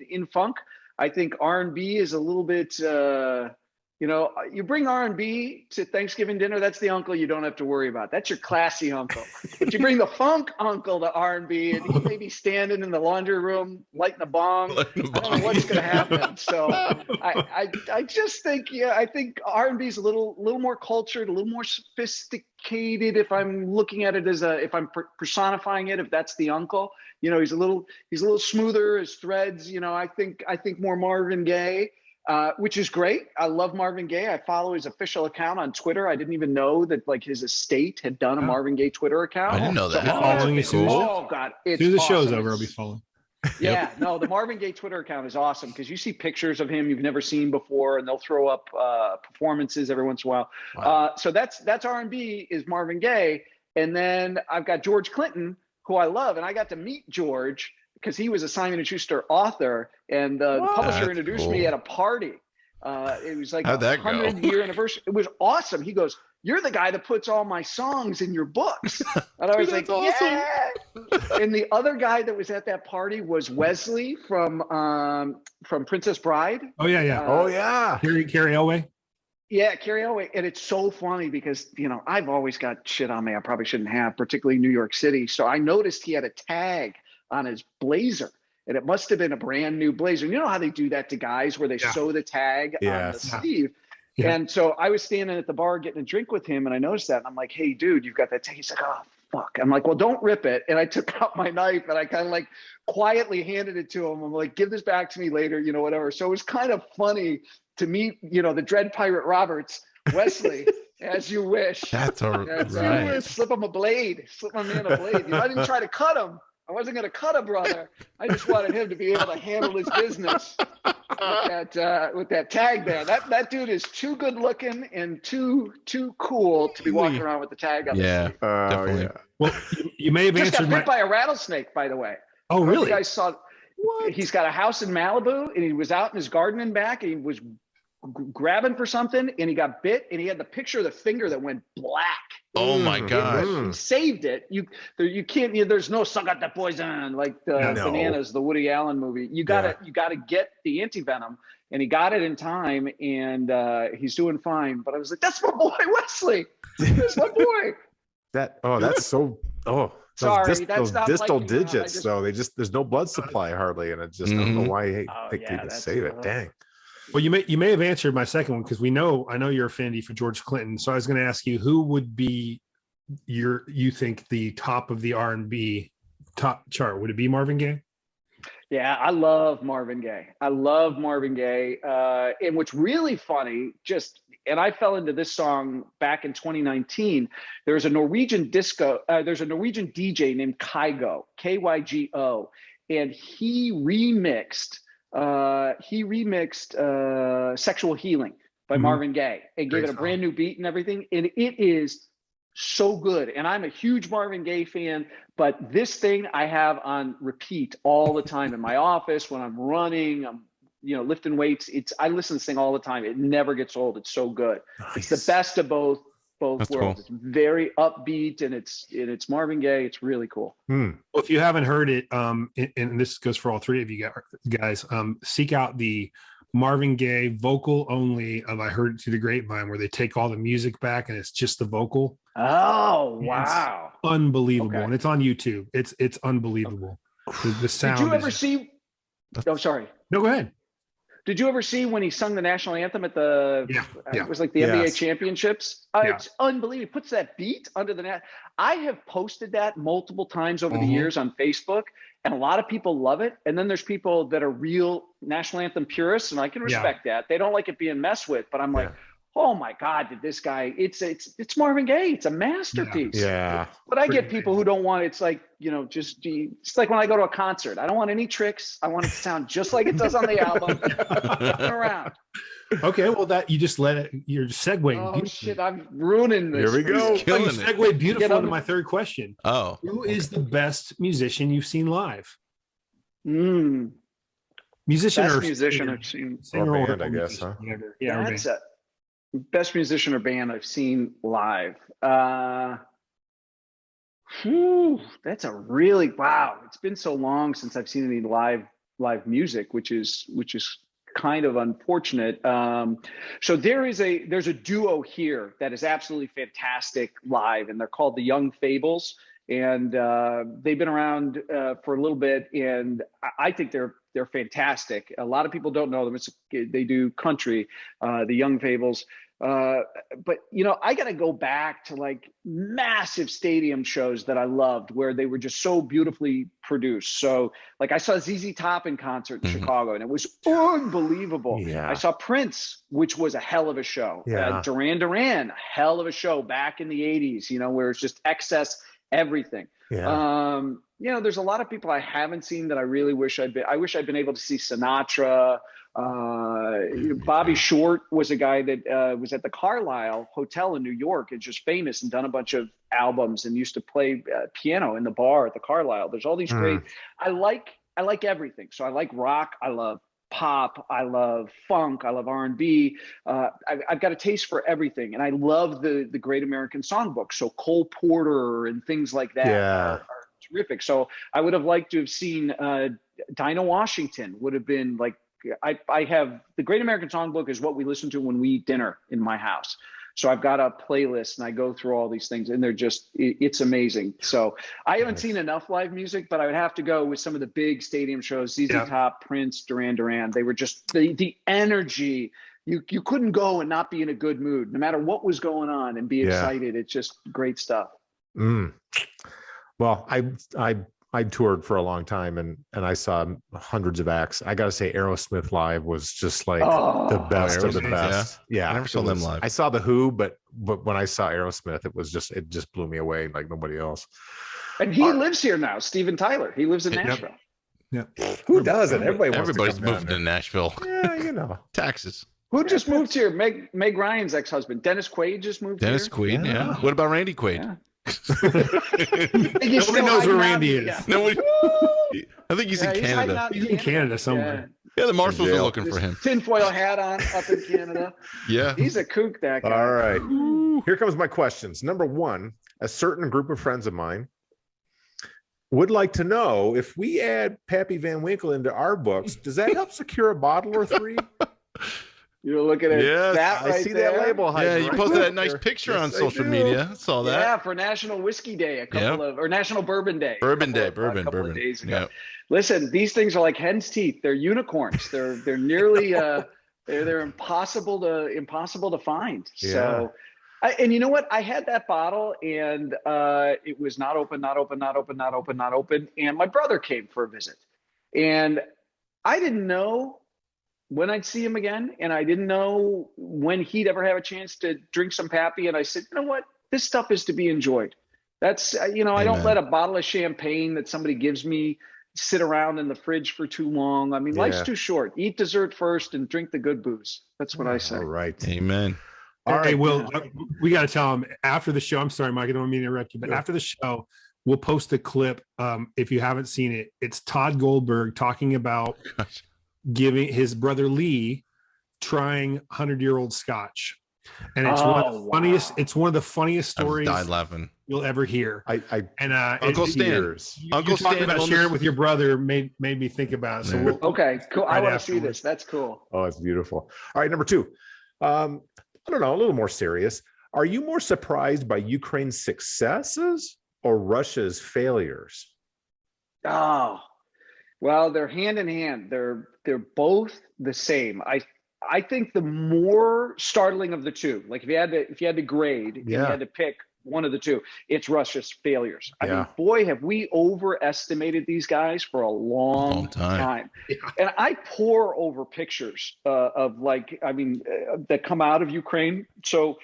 in funk. I think R&B is a little bit you bring R&B to Thanksgiving dinner, that's the uncle you don't have to worry about. That's your classy uncle. But you bring the funk uncle to R&B, and he may be standing in the laundry room lighting a bong. I don't know what's going to happen. So I just think, I think R&B is a little more cultured, a little more sophisticated. If I'm looking at it if I'm personifying it, if that's the uncle, he's a little smoother, his threads. I think more Marvin Gaye. Which is great. I love Marvin Gaye. I follow his official account on Twitter. I didn't even know that his estate had done a Marvin Gaye Twitter account. I didn't know that. Following as soon as God, as soon as the show's over, I'll be following. Yeah, no, the Marvin Gaye Twitter account is awesome because you see pictures of him you've never seen before, and they'll throw up performances every once in a while. Wow. So that's R&B is Marvin Gaye, and then I've got George Clinton, who I love, and I got to meet George because he was a Simon & Schuster author, and the publisher introduced me at a party. It was like a 100-year anniversary. It was awesome. He goes, "You're the guy that puts all my songs in your books." And I was like, awesome. Yeah. And the other guy that was at that party was Wesley from Princess Bride. Oh, yeah. Carrie Elway. Yeah, Carrie Elway. And it's so funny because, I've always got shit on me I probably shouldn't have, particularly in New York City. So I noticed he had a tag on his blazer, and it must have been a brand new blazer. You know how they do that to guys where they sew the tag on the sleeve. Yeah. And so I was standing at the bar getting a drink with him, and I noticed that, and I'm like, "Hey, dude, you've got that tag." He's like, "Oh, fuck." I'm like, "Well, don't rip it." And I took out my knife and I kind of quietly handed it to him. I'm like, "Give this back to me later, whatever." So it was kind of funny to meet, the Dread Pirate Roberts, Wesley, as you wish. That's all right. Slip him a blade. Slip my man a blade. I didn't try to cut him. I wasn't going to cut a brother. I just wanted him to be able to handle his business with that tag there. That dude is too good looking and too cool to be walking around with the tag on. Yeah, definitely. Yeah. Well, you may have just answered. Got bit by a rattlesnake, by the way. Oh, really? You guys saw. What? He's got a house in Malibu, and he was out in his garden and back, and he was grabbing for something, and he got bit, and he had the picture of the finger that went black. Oh my gosh! He saved it. You can't. There's no suck out that poison like the Bananas, the Woody Allen movie. You gotta get the anti-venom, and he got it in time, and he's doing fine. But I was like, that's my boy Wesley. That's my boy. That's so. Oh, sorry, those distal digits. So there's no blood supply hardly, and it's just I don't know why they even save it. Dang. Well, you may have answered my second one because I know you're affinity for George Clinton. So I was going to ask you, who would be you think the top of the R&B top chart? Would it be Marvin Gaye? Yeah, I love Marvin Gaye. And what's really funny, and I fell into this song back in 2019. There's a Norwegian DJ named Kygo, Kygo, and he remixed Sexual Healing by Marvin Gaye and gave it a brand new beat and everything. And it is so good. And I'm a huge Marvin Gaye fan, but this thing I have on repeat all the time in my office, when I'm running, I'm lifting weights. I listen to this thing all the time. It never gets old. It's so good. Nice. It's the best of both That's worlds. Cool. It's very upbeat, and it's Marvin Gaye. It's really cool. Well, if you haven't heard it, and this goes for all three of you guys, seek out the Marvin Gaye vocal only of "I Heard It Through the Grapevine," where they take all the music back and it's just the vocal. Oh, wow. It's unbelievable. Okay. And it's on YouTube. It's unbelievable. The sound. Did you ever see? Oh, sorry. No, go ahead. Did you ever see when he sung the national anthem at the? Yeah. It was like the NBA championships. It's unbelievable. He puts that beat under the net. I have posted that multiple times over the years on Facebook, and a lot of people love it. And then there's people that are real national anthem purists, and I can respect that. They don't like it being messed with, but I'm like, oh my God, did this guy, it's Marvin Gaye. It's a masterpiece. Yeah. But I get people who don't want, it's like, it's like when I go to a concert, I don't want any tricks. I want it to sound just like it does on the album. Around. Okay, well, that you just let it. You're segueing. Oh shit, I'm ruining this. Here we go. You segued beautiful into my third question. Oh, who is the best musician you've seen live? Musician Best or musician I've seen. Singer or band, I guess, huh? Whatever. Yeah, That's a best musician or band I've seen live. That's a really, wow. It's been so long since I've seen any live music, which is kind of unfortunate. So there's a duo here that is absolutely fantastic live, and they're called the Young Fables, and they've been around for a little bit, and I think they're fantastic. A lot of people don't know them. They do country, the Young Fables. But I got to go back to like massive stadium shows that I loved, where they were just so beautifully produced. So like I saw ZZ Top in concert in Chicago, and it was unbelievable. Yeah. I saw Prince, which was a hell of a show. Yeah. Duran, a hell of a show back in the 80s, where it's just excess everything. Yeah. There's a lot of people I haven't seen that I really wish I'd been able to see. Sinatra. Bobby Short was a guy that was at the Carlisle Hotel in New York and just famous and done a bunch of albums and used to play piano in the bar at the Carlisle. There's all these great. I like everything. So I like rock. I love pop. I love funk. I love R&B. I've got a taste for everything, and I love the Great American Songbook. So Cole Porter and things like that are terrific. So I would have liked to have seen Dinah Washington. Would have been like. I have the Great American Songbook is what we listen to when we eat dinner in my house. So I've got a playlist and I go through all these things, and they're just, it's amazing. So I haven't seen enough live music, but I would have to go with some of the big stadium shows, ZZ Top, Prince, Duran. They were just the energy. You couldn't go and not be in a good mood, no matter what was going on, and be excited. It's just great stuff. Well, I toured for a long time, and I saw hundreds of acts. I got to say, Aerosmith live was just like the best of the best. Yeah, I never saw them live. I saw the Who, but when I saw Aerosmith, it just blew me away like nobody else. And he lives here now, Steven Tyler. He lives in Nashville. Yeah. Who doesn't? Everybody's moving to Nashville. Yeah, taxes. Who just moved here? Meg Ryan's ex-husband, Dennis Quaid, just moved here. Dennis Quaid, yeah. What about Randy Quaid? Yeah. Nobody knows where Randy is. Yeah. Nobody. I think he's in Canada. He's in Canada somewhere. Yeah, the marshals are looking for him. Tinfoil hat on up in Canada. Yeah. He's a kook, that guy. All right. Here comes my questions. Number one, a certain group of friends of mine would like to know, if we add Pappy Van Winkle into our books, does that help secure a bottle or three? You're looking at that right I see there. that label. Yeah, you posted that nice picture on social media. I saw that. Yeah, for National Whiskey Day, or National Bourbon Day. Bourbon a couple of days ago. Yep. Listen, these things are like hen's teeth. They're unicorns. They're nearly they're impossible to find. Yeah. So, and you know what? I had that bottle, and it was not open. And my brother came for a visit, and I didn't know when I'd see him again, and I didn't know when he'd ever have a chance to drink some Pappy. And I said, you know what? This stuff is to be enjoyed. That's, I don't let a bottle of champagne that somebody gives me sit around in the fridge for too long. I mean, life's too short. Eat dessert first and drink the good booze. That's what I say. All right. Amen. All right. Well, we got to tell them after the show. I'm sorry, Mike, I don't mean to interrupt you, but after the show, we'll post a clip. If you haven't seen it, it's Todd Goldberg talking about giving his brother Lee trying 100-year-old scotch, and it's one of the funniest. It's one of the funniest stories I died laughing you'll ever hear. Uncle Stan, Uncle Stan about sharing it with your brother made me think about it. So okay, cool. I want to see this. That's cool. Oh, it's beautiful. All right, number two. I don't know, a little more serious. Are you more surprised by Ukraine's successes or Russia's failures? Oh, well, they're hand in hand. They're both the same. I think the more startling of the two, like if you had to grade, you had to pick one of the two. It's Russia's failures. I mean, boy, have we overestimated these guys for a long time. Yeah. And I pore over pictures of that come out of Ukraine. So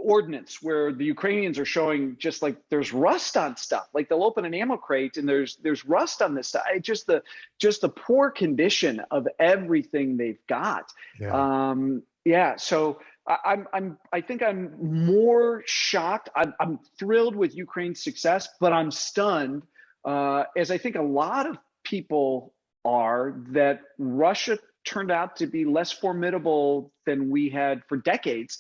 ordnance where the Ukrainians are showing just like there's rust on stuff. Like they'll open an ammo crate and there's rust on this stuff. Just the poor condition of everything they've got. Yeah. So I think I'm more shocked. I'm thrilled with Ukraine's success, but I'm stunned, as I think a lot of people are, that Russia turned out to be less formidable than we had for decades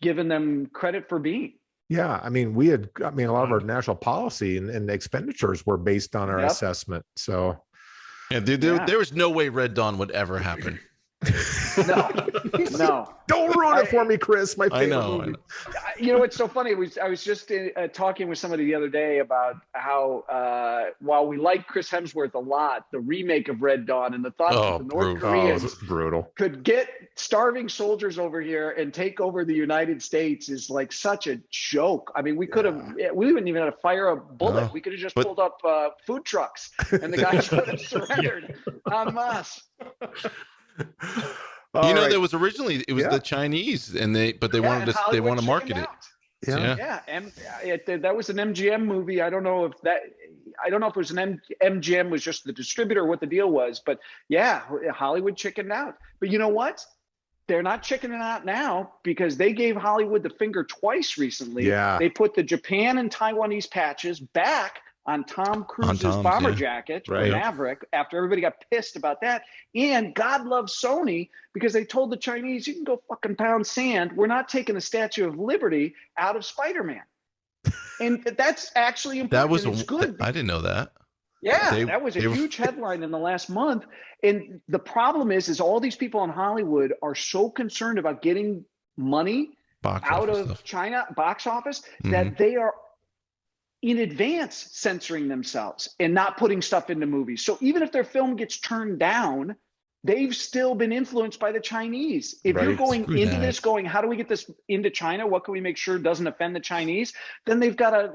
given them credit for being. Yeah, I mean, a lot of our national policy and expenditures were based on our assessment. So, there was no way Red Dawn would ever happen. No. Don't ruin it for me, Chris. My favorite movie. You know, it's so funny. I was just talking with somebody the other day about how while we like Chris Hemsworth a lot, the remake of Red Dawn and the thought that the North Koreans could get starving soldiers over here and take over the United States is like such a joke. I mean, we wouldn't even have to fire a bullet. We could have just pulled up food trucks and the guys would have surrendered en masse. There was originally the Chinese, and they wanted to market it. And that was an MGM movie. I don't know if it was an MGM was just the distributor, what the deal was, but Hollywood chickened out. But you know what? They're not chickening out now because they gave Hollywood the finger twice recently. Yeah. They put the Japan and Taiwanese patches back on Tom Cruise's bomber jacket, Maverick, after everybody got pissed about that. And God loves Sony because they told the Chinese, you can go fucking pound sand. We're not taking the Statue of Liberty out of Spider-Man. And that's actually important. It's good. I didn't know that. Yeah, that was a huge headline in the last month. And the problem is all these people in Hollywood are so concerned about getting money out of China, box office, that they are in advance censoring themselves and not putting stuff into movies. So even if their film gets turned down, they've still been influenced by the Chinese. If you're going into this going, how do we get this into China? What can we make sure doesn't offend the Chinese? Then they've got a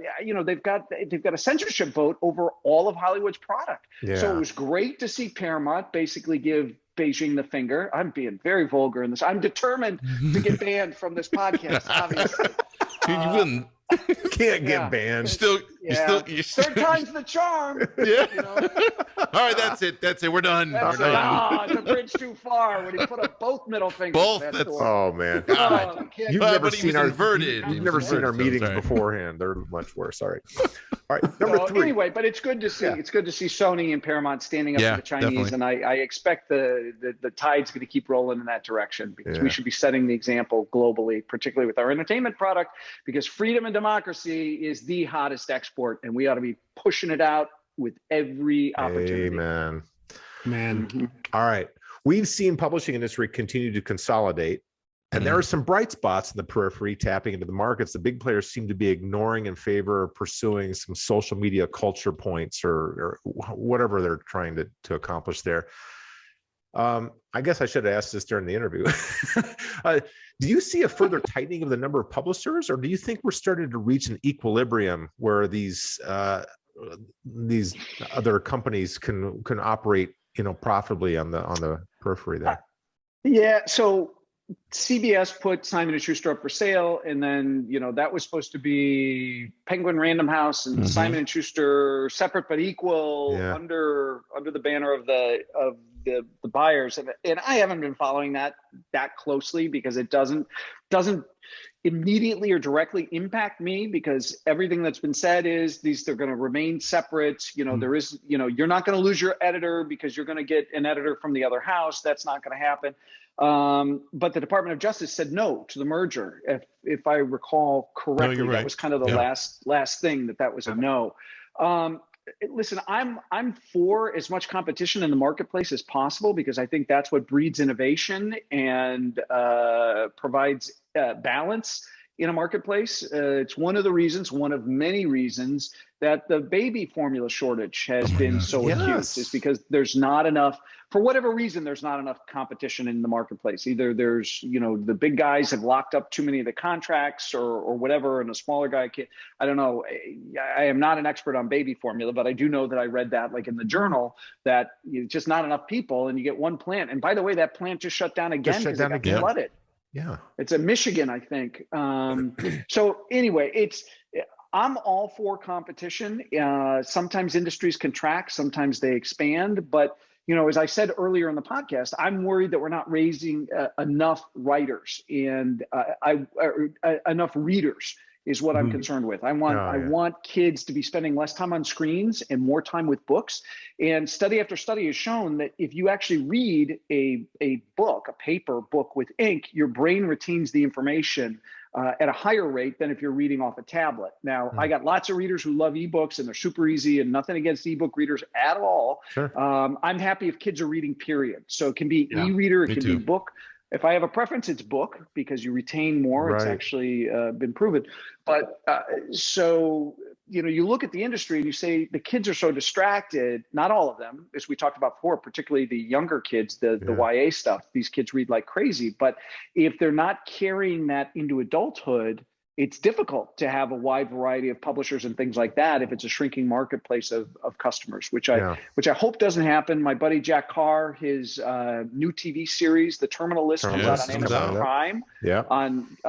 censorship vote over all of Hollywood's product. Yeah. So it was great to see Paramount basically give Beijing the finger. I'm being very vulgar in this. I'm determined to get banned from this podcast, obviously. Dude, you wouldn't. Can't get banned. You third time's the charm. Yeah. All right, that's it. We're done. It's a bridge too far when he put up both middle fingers. Oh man. You've never seen our meetings beforehand. They're much worse. All right. Number 3. Anyway, but it's good to see. It's good to see Sony and Paramount standing up to the Chinese, and I expect the tide's going to keep rolling in that direction because we should be setting the example globally, particularly with our entertainment product, because freedom and democracy is the hottest export, and we ought to be pushing it out with every opportunity. Amen. Man. All right. We've seen publishing industry continue to consolidate, and there are some bright spots in the periphery tapping into the markets. The big players seem to be ignoring in favor of pursuing some social media culture points or whatever they're trying to accomplish there. I guess I should have asked this during the interview. Do you see a further tightening of the number of publishers, or do you think we're starting to reach an equilibrium where these other companies can operate, profitably on the periphery there? Yeah. So CBS put Simon & Schuster up for sale, and then that was supposed to be Penguin Random House and Simon & Schuster separate but equal under the banner of the buyers, and I haven't been following that closely because it doesn't immediately or directly impact me, because everything that's been said is they're going to remain separate. There is, you're not going to lose your editor because you're going to get an editor from the other house. That's not going to happen. But the Department of Justice said no to the merger. If I recall correctly, that was kind of the last thing that was a no. Listen, I'm for as much competition in the marketplace as possible because I think that's what breeds innovation and provides balance in a marketplace. It's one of the reasons, one of many reasons, that the baby formula shortage has been so acute, is because there's not enough, for whatever reason, there's not enough competition in the marketplace. Either there's, the big guys have locked up too many of the contracts or whatever, and a smaller guy can't. I don't know. I am not an expert on baby formula, but I do know that I read that like in the journal that just not enough people, and you get one plant. And by the way, that plant just shut down again because it got flooded. Yeah. It's in Michigan, I think. So anyway, I'm all for competition. Sometimes industries contract, sometimes they expand. But, as I said earlier in the podcast, I'm worried that we're not raising enough writers and enough readers is what I'm concerned with. I want kids to be spending less time on screens and more time with books. And study after study has shown that if you actually read a book, a paper book with ink, your brain retains the information at a higher rate than if you're reading off a tablet. Now, I got lots of readers who love ebooks and they're super easy, and nothing against ebook readers at all. Sure. I'm happy if kids are reading, period. So it can be e-reader, it can be book. If I have a preference, it's book because you retain more. It's actually been proven. But so, you look at the industry and you say the kids are so distracted, not all of them, as we talked about before, particularly the younger kids, the YA stuff, these kids read like crazy. But if they're not carrying that into adulthood, it's difficult to have a wide variety of publishers and things like that if it's a shrinking marketplace of customers, which I hope doesn't happen. My buddy Jack Carr, his new TV series, The Terminal List, comes out on Amazon Prime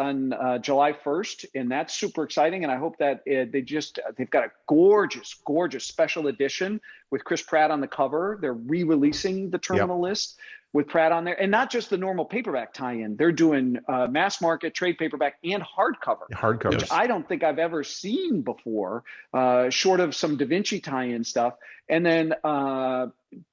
on July 1st, and that's super exciting. And I hope that they've got a gorgeous special edition with Chris Pratt on the cover. They're re-releasing The Terminal List with Pratt on there, and not just the normal paperback tie-in. They're doing mass market, trade paperback, and hardcover, which I don't think I've ever seen before, short of some Da Vinci tie-in stuff. And then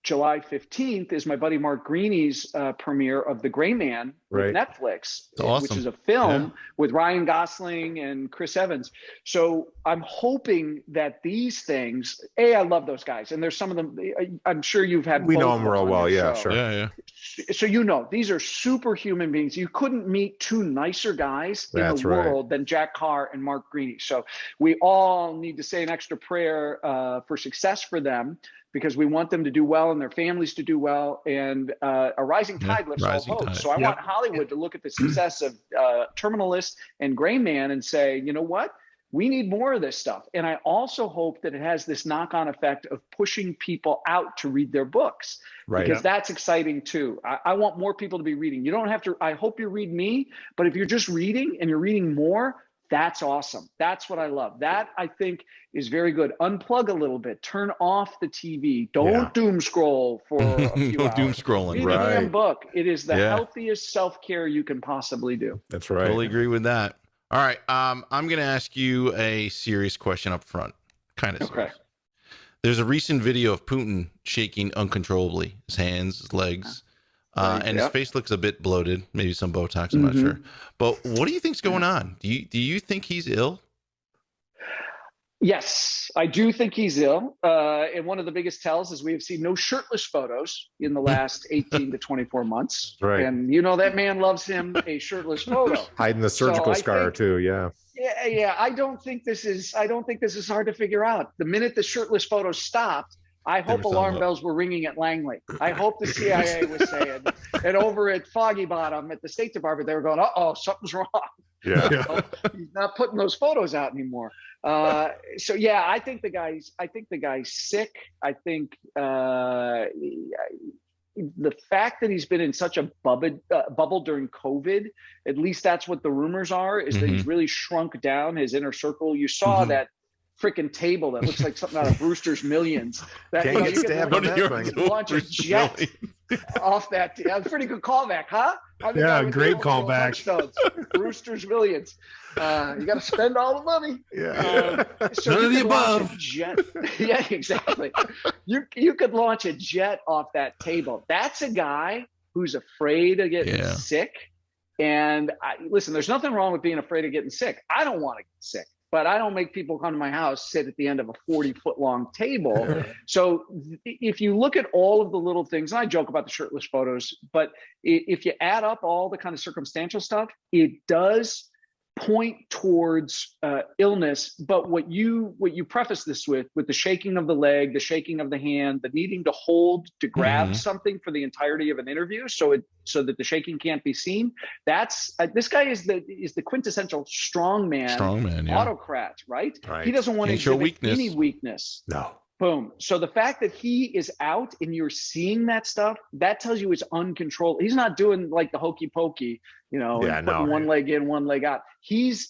July 15th is my buddy Mark Greeny's premiere of The Gray Man with Netflix, which is a film with Ryan Gosling and Chris Evans. So I'm hoping that these things, I love those guys. And there's some of them, I'm sure you've had. We know them real well. Yeah, show. sure. Yeah. So, these are superhuman beings. You couldn't meet two nicer guys in the world than Jack Carr and Mark Greeny. So we all need to say an extra prayer for success for them, because we want them to do well and their families to do well. And a rising tide lifts all boats. So I want Hollywood to look at the success of Terminal List and Gray Man and say, you know what? We need more of this stuff. And I also hope that it has this knock-on effect of pushing people out to read their books, because that's exciting too. I want more people to be reading. You don't have to, I hope you read me, but if you're just reading and you're reading more, that's awesome. That's what I love. That, I think, is very good. Unplug a little bit. Turn off the TV. Don't doom scroll for a few hours. Doom scrolling. Read a damn book. It is the healthiest self-care you can possibly do. That's right. Totally agree with that. All right. I'm going to ask you a serious question up front. Kind of serious. There's a recent video of Putin shaking uncontrollably, his hands, his legs. And his face looks a bit bloated, maybe some Botox, I'm not sure. But what do you think's going on? Do you think he's ill? Yes, I do think he's ill. And one of the biggest tells is we have seen no shirtless photos in the last 18 to 24 months. Right. And that man loves him a shirtless photo. Hiding the surgical scar too, Yeah, I don't think this is hard to figure out. The minute the shirtless photo stopped, I hope alarm bells were ringing at Langley. I hope the CIA was saying, and over at Foggy Bottom at the State Department, they were going, "Uh-oh, something's wrong." Yeah. He's not putting those photos out anymore. So yeah, I think the guy's sick. I think the fact that he's been in such a bubble during COVID, at least that's what the rumors are, is that he's really shrunk down his inner circle. You saw that freaking table that looks like something out of Brewster's Millions. That can't get stabbed on that thing. Launch a jet off that. Pretty good callback, huh? Great callback. Brewster's Millions. You got to spend all the money. So none of the above. Yeah, exactly. You could launch a jet off that table. That's a guy who's afraid of getting sick. And listen, there's nothing wrong with being afraid of getting sick. I don't want to get sick. But I don't make people come to my house, sit at the end of a 40-foot long table. So if you look at all of the little things, and I joke about the shirtless photos, but if you add up all the kind of circumstantial stuff, it does point towards illness, but what you preface this with the shaking of the leg, the shaking of the hand, the needing to hold to grab something for the entirety of an interview, so that the shaking can't be seen. That's this guy is the quintessential strongman, autocrat, right? He doesn't want to show any weakness. No. Boom. So the fact that he is out and you're seeing that stuff, that tells you it's uncontrolled. He's not doing like the hokey pokey, putting one leg in, one leg out. He's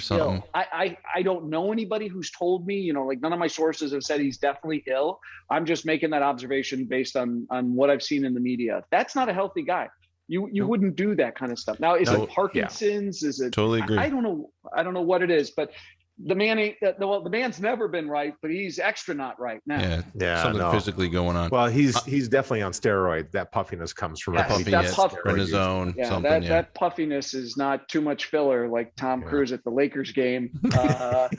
ill. I don't know anybody who's told me, like none of my sources have said he's definitely ill. I'm just making that observation based on what I've seen in the media. That's not a healthy guy. You wouldn't do that kind of stuff. Now, is it Parkinson's? Is it? Totally agree. I don't know what it is, but the man ain't. Well, the man's never been right, but he's extra not right now. Yeah. Something physically going on. Well, he's definitely on steroids. That puffiness comes from prednisone. That puffiness is not too much filler, like Tom Cruise at the Lakers game a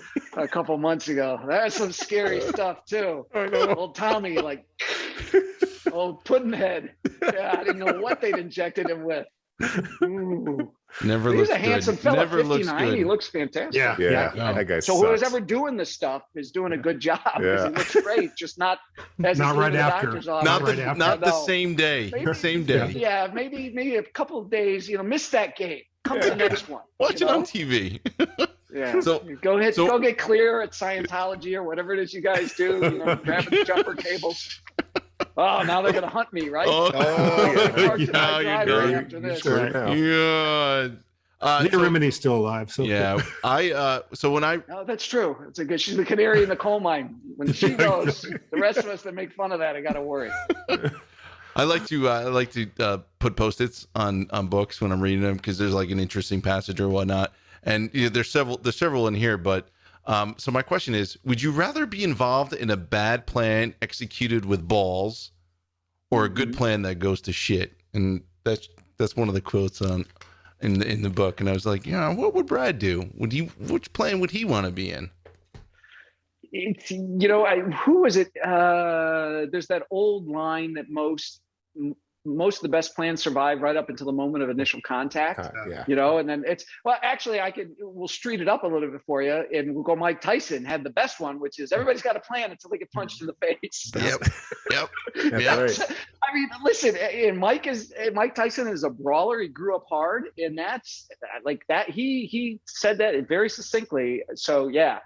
couple months ago. That's some scary stuff too. Old Tommy, like old Puddinhead. Yeah, I didn't know what they'd injected him with. Ooh. Never looks good. He's a handsome fella. 59. He looks fantastic. Yeah. That guy so whoever's ever doing this stuff is doing a good job. He looks great, just not as not right after. Not the same day. Same day. Yeah, maybe a couple of days. Miss that game. Come to the next one. Watch it on TV. Yeah. So go get clear at Scientology or whatever it is you guys do. Grabbing the jumper cables. Oh, now they're gonna hunt me, right? Leah Remini's still alive. So No, that's true. It's a good. She's the canary in the coal mine. When she goes, the rest of us that make fun of that, I gotta worry. I like to put Post-its on books when I'm reading them because there's like an interesting passage or whatnot, and there's several in here, but. So my question is, would you rather be involved in a bad plan executed with balls or a good plan that goes to shit? And that's one of the quotes in the book. And I was like, what would Brad do? Which plan would he want to be in? It's, who is it? There's that old line that most of the best plans survive right up until the moment of initial contact, and then actually we'll street it up a little bit for you and we'll go Mike Tyson had the best one, which is everybody's got a plan until they get punched in the face. Yep. Right. I mean, listen, and Mike Tyson is a brawler. He grew up hard, and that's like that. He said that very succinctly. So yeah.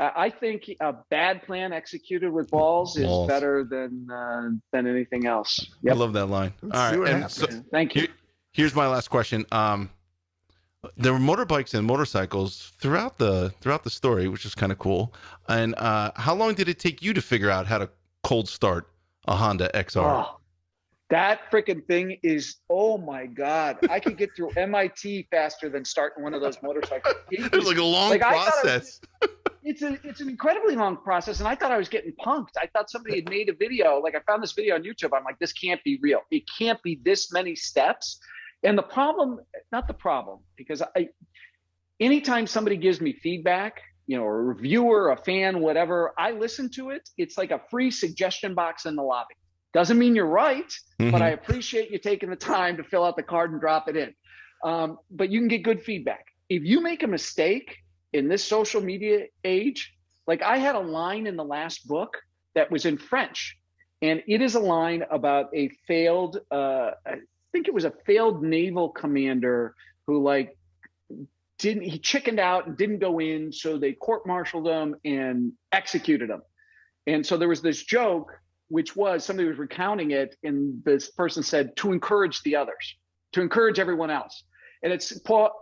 I think a bad plan executed with balls is better than anything else. Yep. I love that line. All right, and so, thank you. Here's my last question. There were motorbikes and motorcycles throughout the story, which is kind of cool. And how long did it take you to figure out how to cold start a Honda XR? Oh, that freaking thing is, oh my God. I could get through MIT faster than starting one of those motorcycles. It was like a long process. It's an incredibly long process, and I thought I was getting punked. I thought somebody had made a video. Like, I found this video on YouTube. I'm like, this can't be real. It can't be this many steps. And the problem, not the problem, because anytime somebody gives me feedback, a reviewer, a fan, whatever, I listen to it. It's like a free suggestion box in the lobby. Doesn't mean you're right, but I appreciate you taking the time to fill out the card and drop it in. But you can get good feedback. If you make a mistake in this social media age, like I had a line in the last book that was in French, and it is a line about a failed, I think it was a failed naval commander who he chickened out and didn't go in, so they court-martialed him and executed him. And so there was this joke, which was somebody was recounting it, and this person said, to encourage the others, to encourage everyone else. And it's pour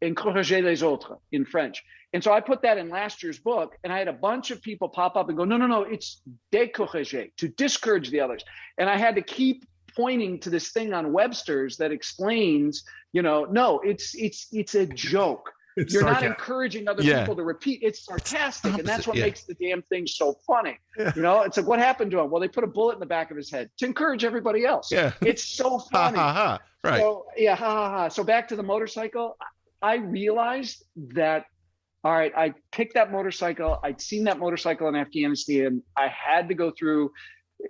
encourager les autres in French. And so I put that in last year's book, and I had a bunch of people pop up and go, no, it's décourager, to discourage the others. And I had to keep pointing to this thing on Webster's that explains, no, it's a joke. You're not encouraging other people to repeat. It's sarcastic, and that's what makes the damn thing so funny. Yeah. It's like, what happened to him? Well, they put a bullet in the back of his head to encourage everybody else. Yeah. It's so funny. Right. So, So back to the motorcycle. I realized that, all right, I picked that motorcycle. I'd seen that motorcycle in Afghanistan. I had to go through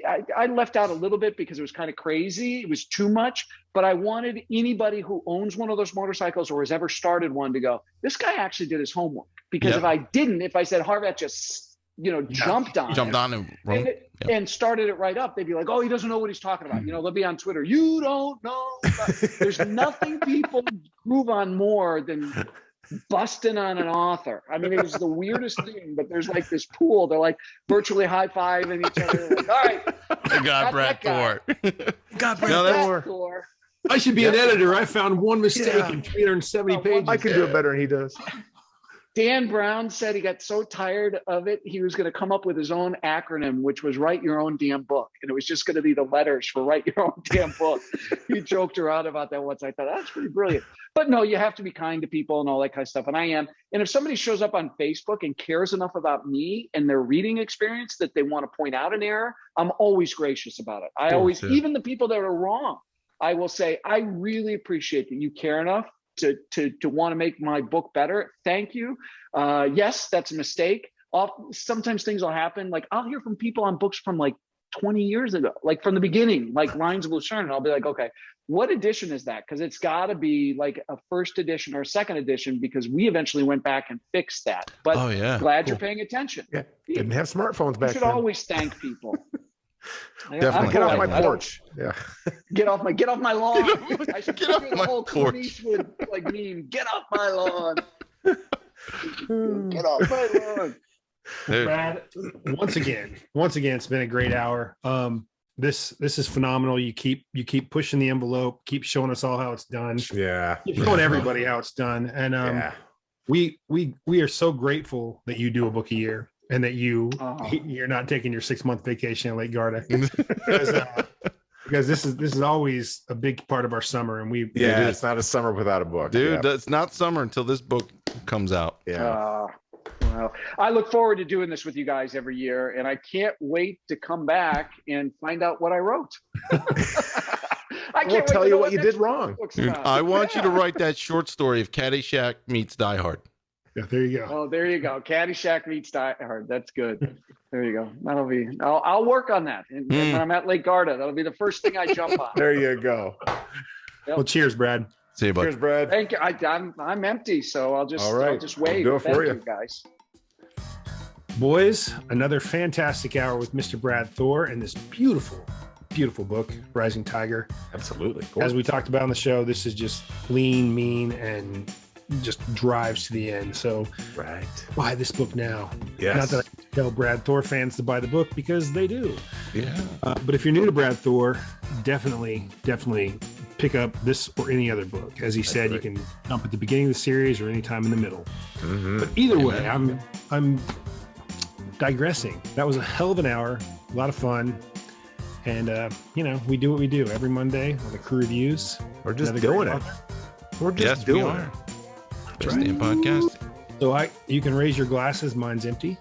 I left out a little bit because it was kind of crazy. It was too much, but I wanted anybody who owns one of those motorcycles or has ever started one to go, this guy actually did his homework. Because if I said Harvath just, jumped on and started it right up, they'd be like, oh, he doesn't know what he's talking about. They'll be on Twitter. You don't know. There's nothing people groove on more than busting on an author. I mean, it was the weirdest thing, but there's like this pool. They're like virtually high-fiving each other. Like, all right. I got Brad Thor. Got Brad Thor. I should be an editor. I found one mistake in 370 pages. I can do it better than he does. Dan Brown said he got so tired of it, he was going to come up with his own acronym, which was write your own damn book. And it was just going to be the letters for write your own damn book. He joked around about that once. I thought, that's pretty brilliant. But no, you have to be kind to people and all that kind of stuff. And I am. And if somebody shows up on Facebook and cares enough about me and their reading experience that they want to point out an error, I'm always gracious about it. Even the people that are wrong, I will say, I really appreciate that you care enough to want to make my book better. Thank you. Yes, that's a mistake. Sometimes things will happen. Like I'll hear from people on books from like 20 years ago, like from the beginning, like Lines of Lucerne. And I'll be like, okay, what edition is that? Because it's got to be like a first edition or a second edition, because we eventually went back and fixed that. But glad you're paying attention. Yeah, didn't have smartphones back then. You should always thank people. Definitely. Get off my porch. Yeah. Get off my lawn. I should get off the whole Clint Eastwood like meme. Get off my lawn. Get off my lawn. Brad, once again, it's been a great hour. This is phenomenal. You keep pushing the envelope, keep showing us all how it's done. Yeah. Keep showing everybody how it's done. And we are so grateful that you do a book a year. And that you're not taking your 6-month vacation in Lake Garda, because this is always a big part of our summer, and it's not a summer without a book, dude. It's not summer until this book comes out. Well, I look forward to doing this with you guys every year, and I can't wait to come back and find out what I wrote. I can't tell you what you did wrong. Dude, I want you to write that short story of Caddyshack meets Die Hard. Yeah, there you go. Oh, there you go. Caddyshack meets Die Hard. That's good. There you go. That'll be. I'll work on that. And when I'm at Lake Garda, that'll be the first thing I jump on. There you go. Yep. Well, cheers, Brad. See you, bud. Cheers, Brad. Thank you. I'm empty, so I'll just wave. I'll do it for you guys. Boys, another fantastic hour with Mr. Brad Thor and this beautiful, beautiful book, Rising Tiger. Absolutely. Cool. As we talked about on the show, this is just lean, mean, and just drives to the end. So buy this book now. Yes. Not that I tell Brad Thor fans to buy the book, because they do. Yeah. But if you're new to Brad Thor, definitely pick up this or any other book. As he said, you can jump at the beginning of the series or any time in the middle. Mm-hmm. But either way, I'm digressing. That was a hell of an hour, a lot of fun. And we do what we do every Monday on the Crew Reviews. We're just doing it. We're just doing it. Just in podcast. So you can raise your glasses. Mine's empty.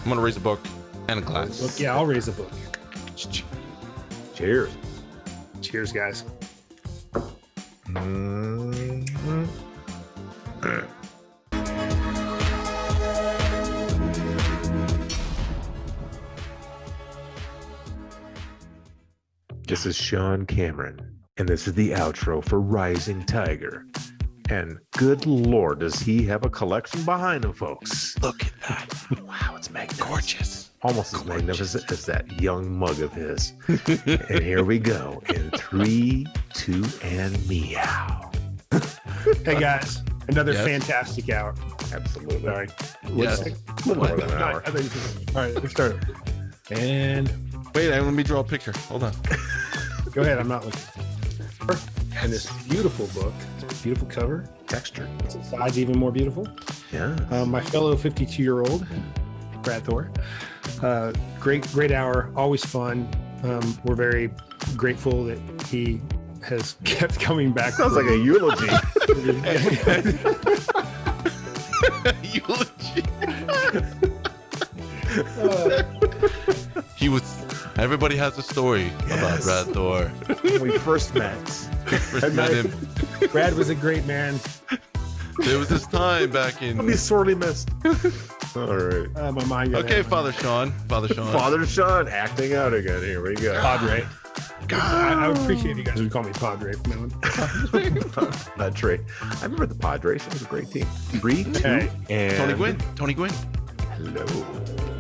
I'm gonna raise a book and a glass. Yeah, I'll raise a book. Cheers. Cheers, guys. Mm-hmm. This is Sean Cameron, and this is the outro for Rising Tiger. And good Lord, does he have a collection behind him, folks? Look at that. Wow, it's magnificent. Gorgeous. Almost as magnificent as that young mug of his. And here we go in 3, 2, and meow. Hey, guys, another fantastic hour. Absolutely. All right. Yes. A little more than an hour. All right, let's start. And wait, let me draw a picture. Hold on. Go ahead. I'm not looking. And this beautiful book, beautiful cover, Texture. the side's even more beautiful. Yeah. My fellow 52-year-old, Brad Thor. Great hour, always fun. We're very grateful that he has kept coming back. Sounds like a eulogy. Eulogy. He was. Everybody has a story about Brad Thor. When we first met. Met him. Brad was a great man. There was this time back in. I'll be sorely missed. All right. My mind. Okay, Father Sean. Father Sean acting out again. Here we go. Padre. I would appreciate if you guys would call me Padre from now on. Padre. I remember the Padres. It was a great team. 3-2. Hey. And Tony Gwynn. hello.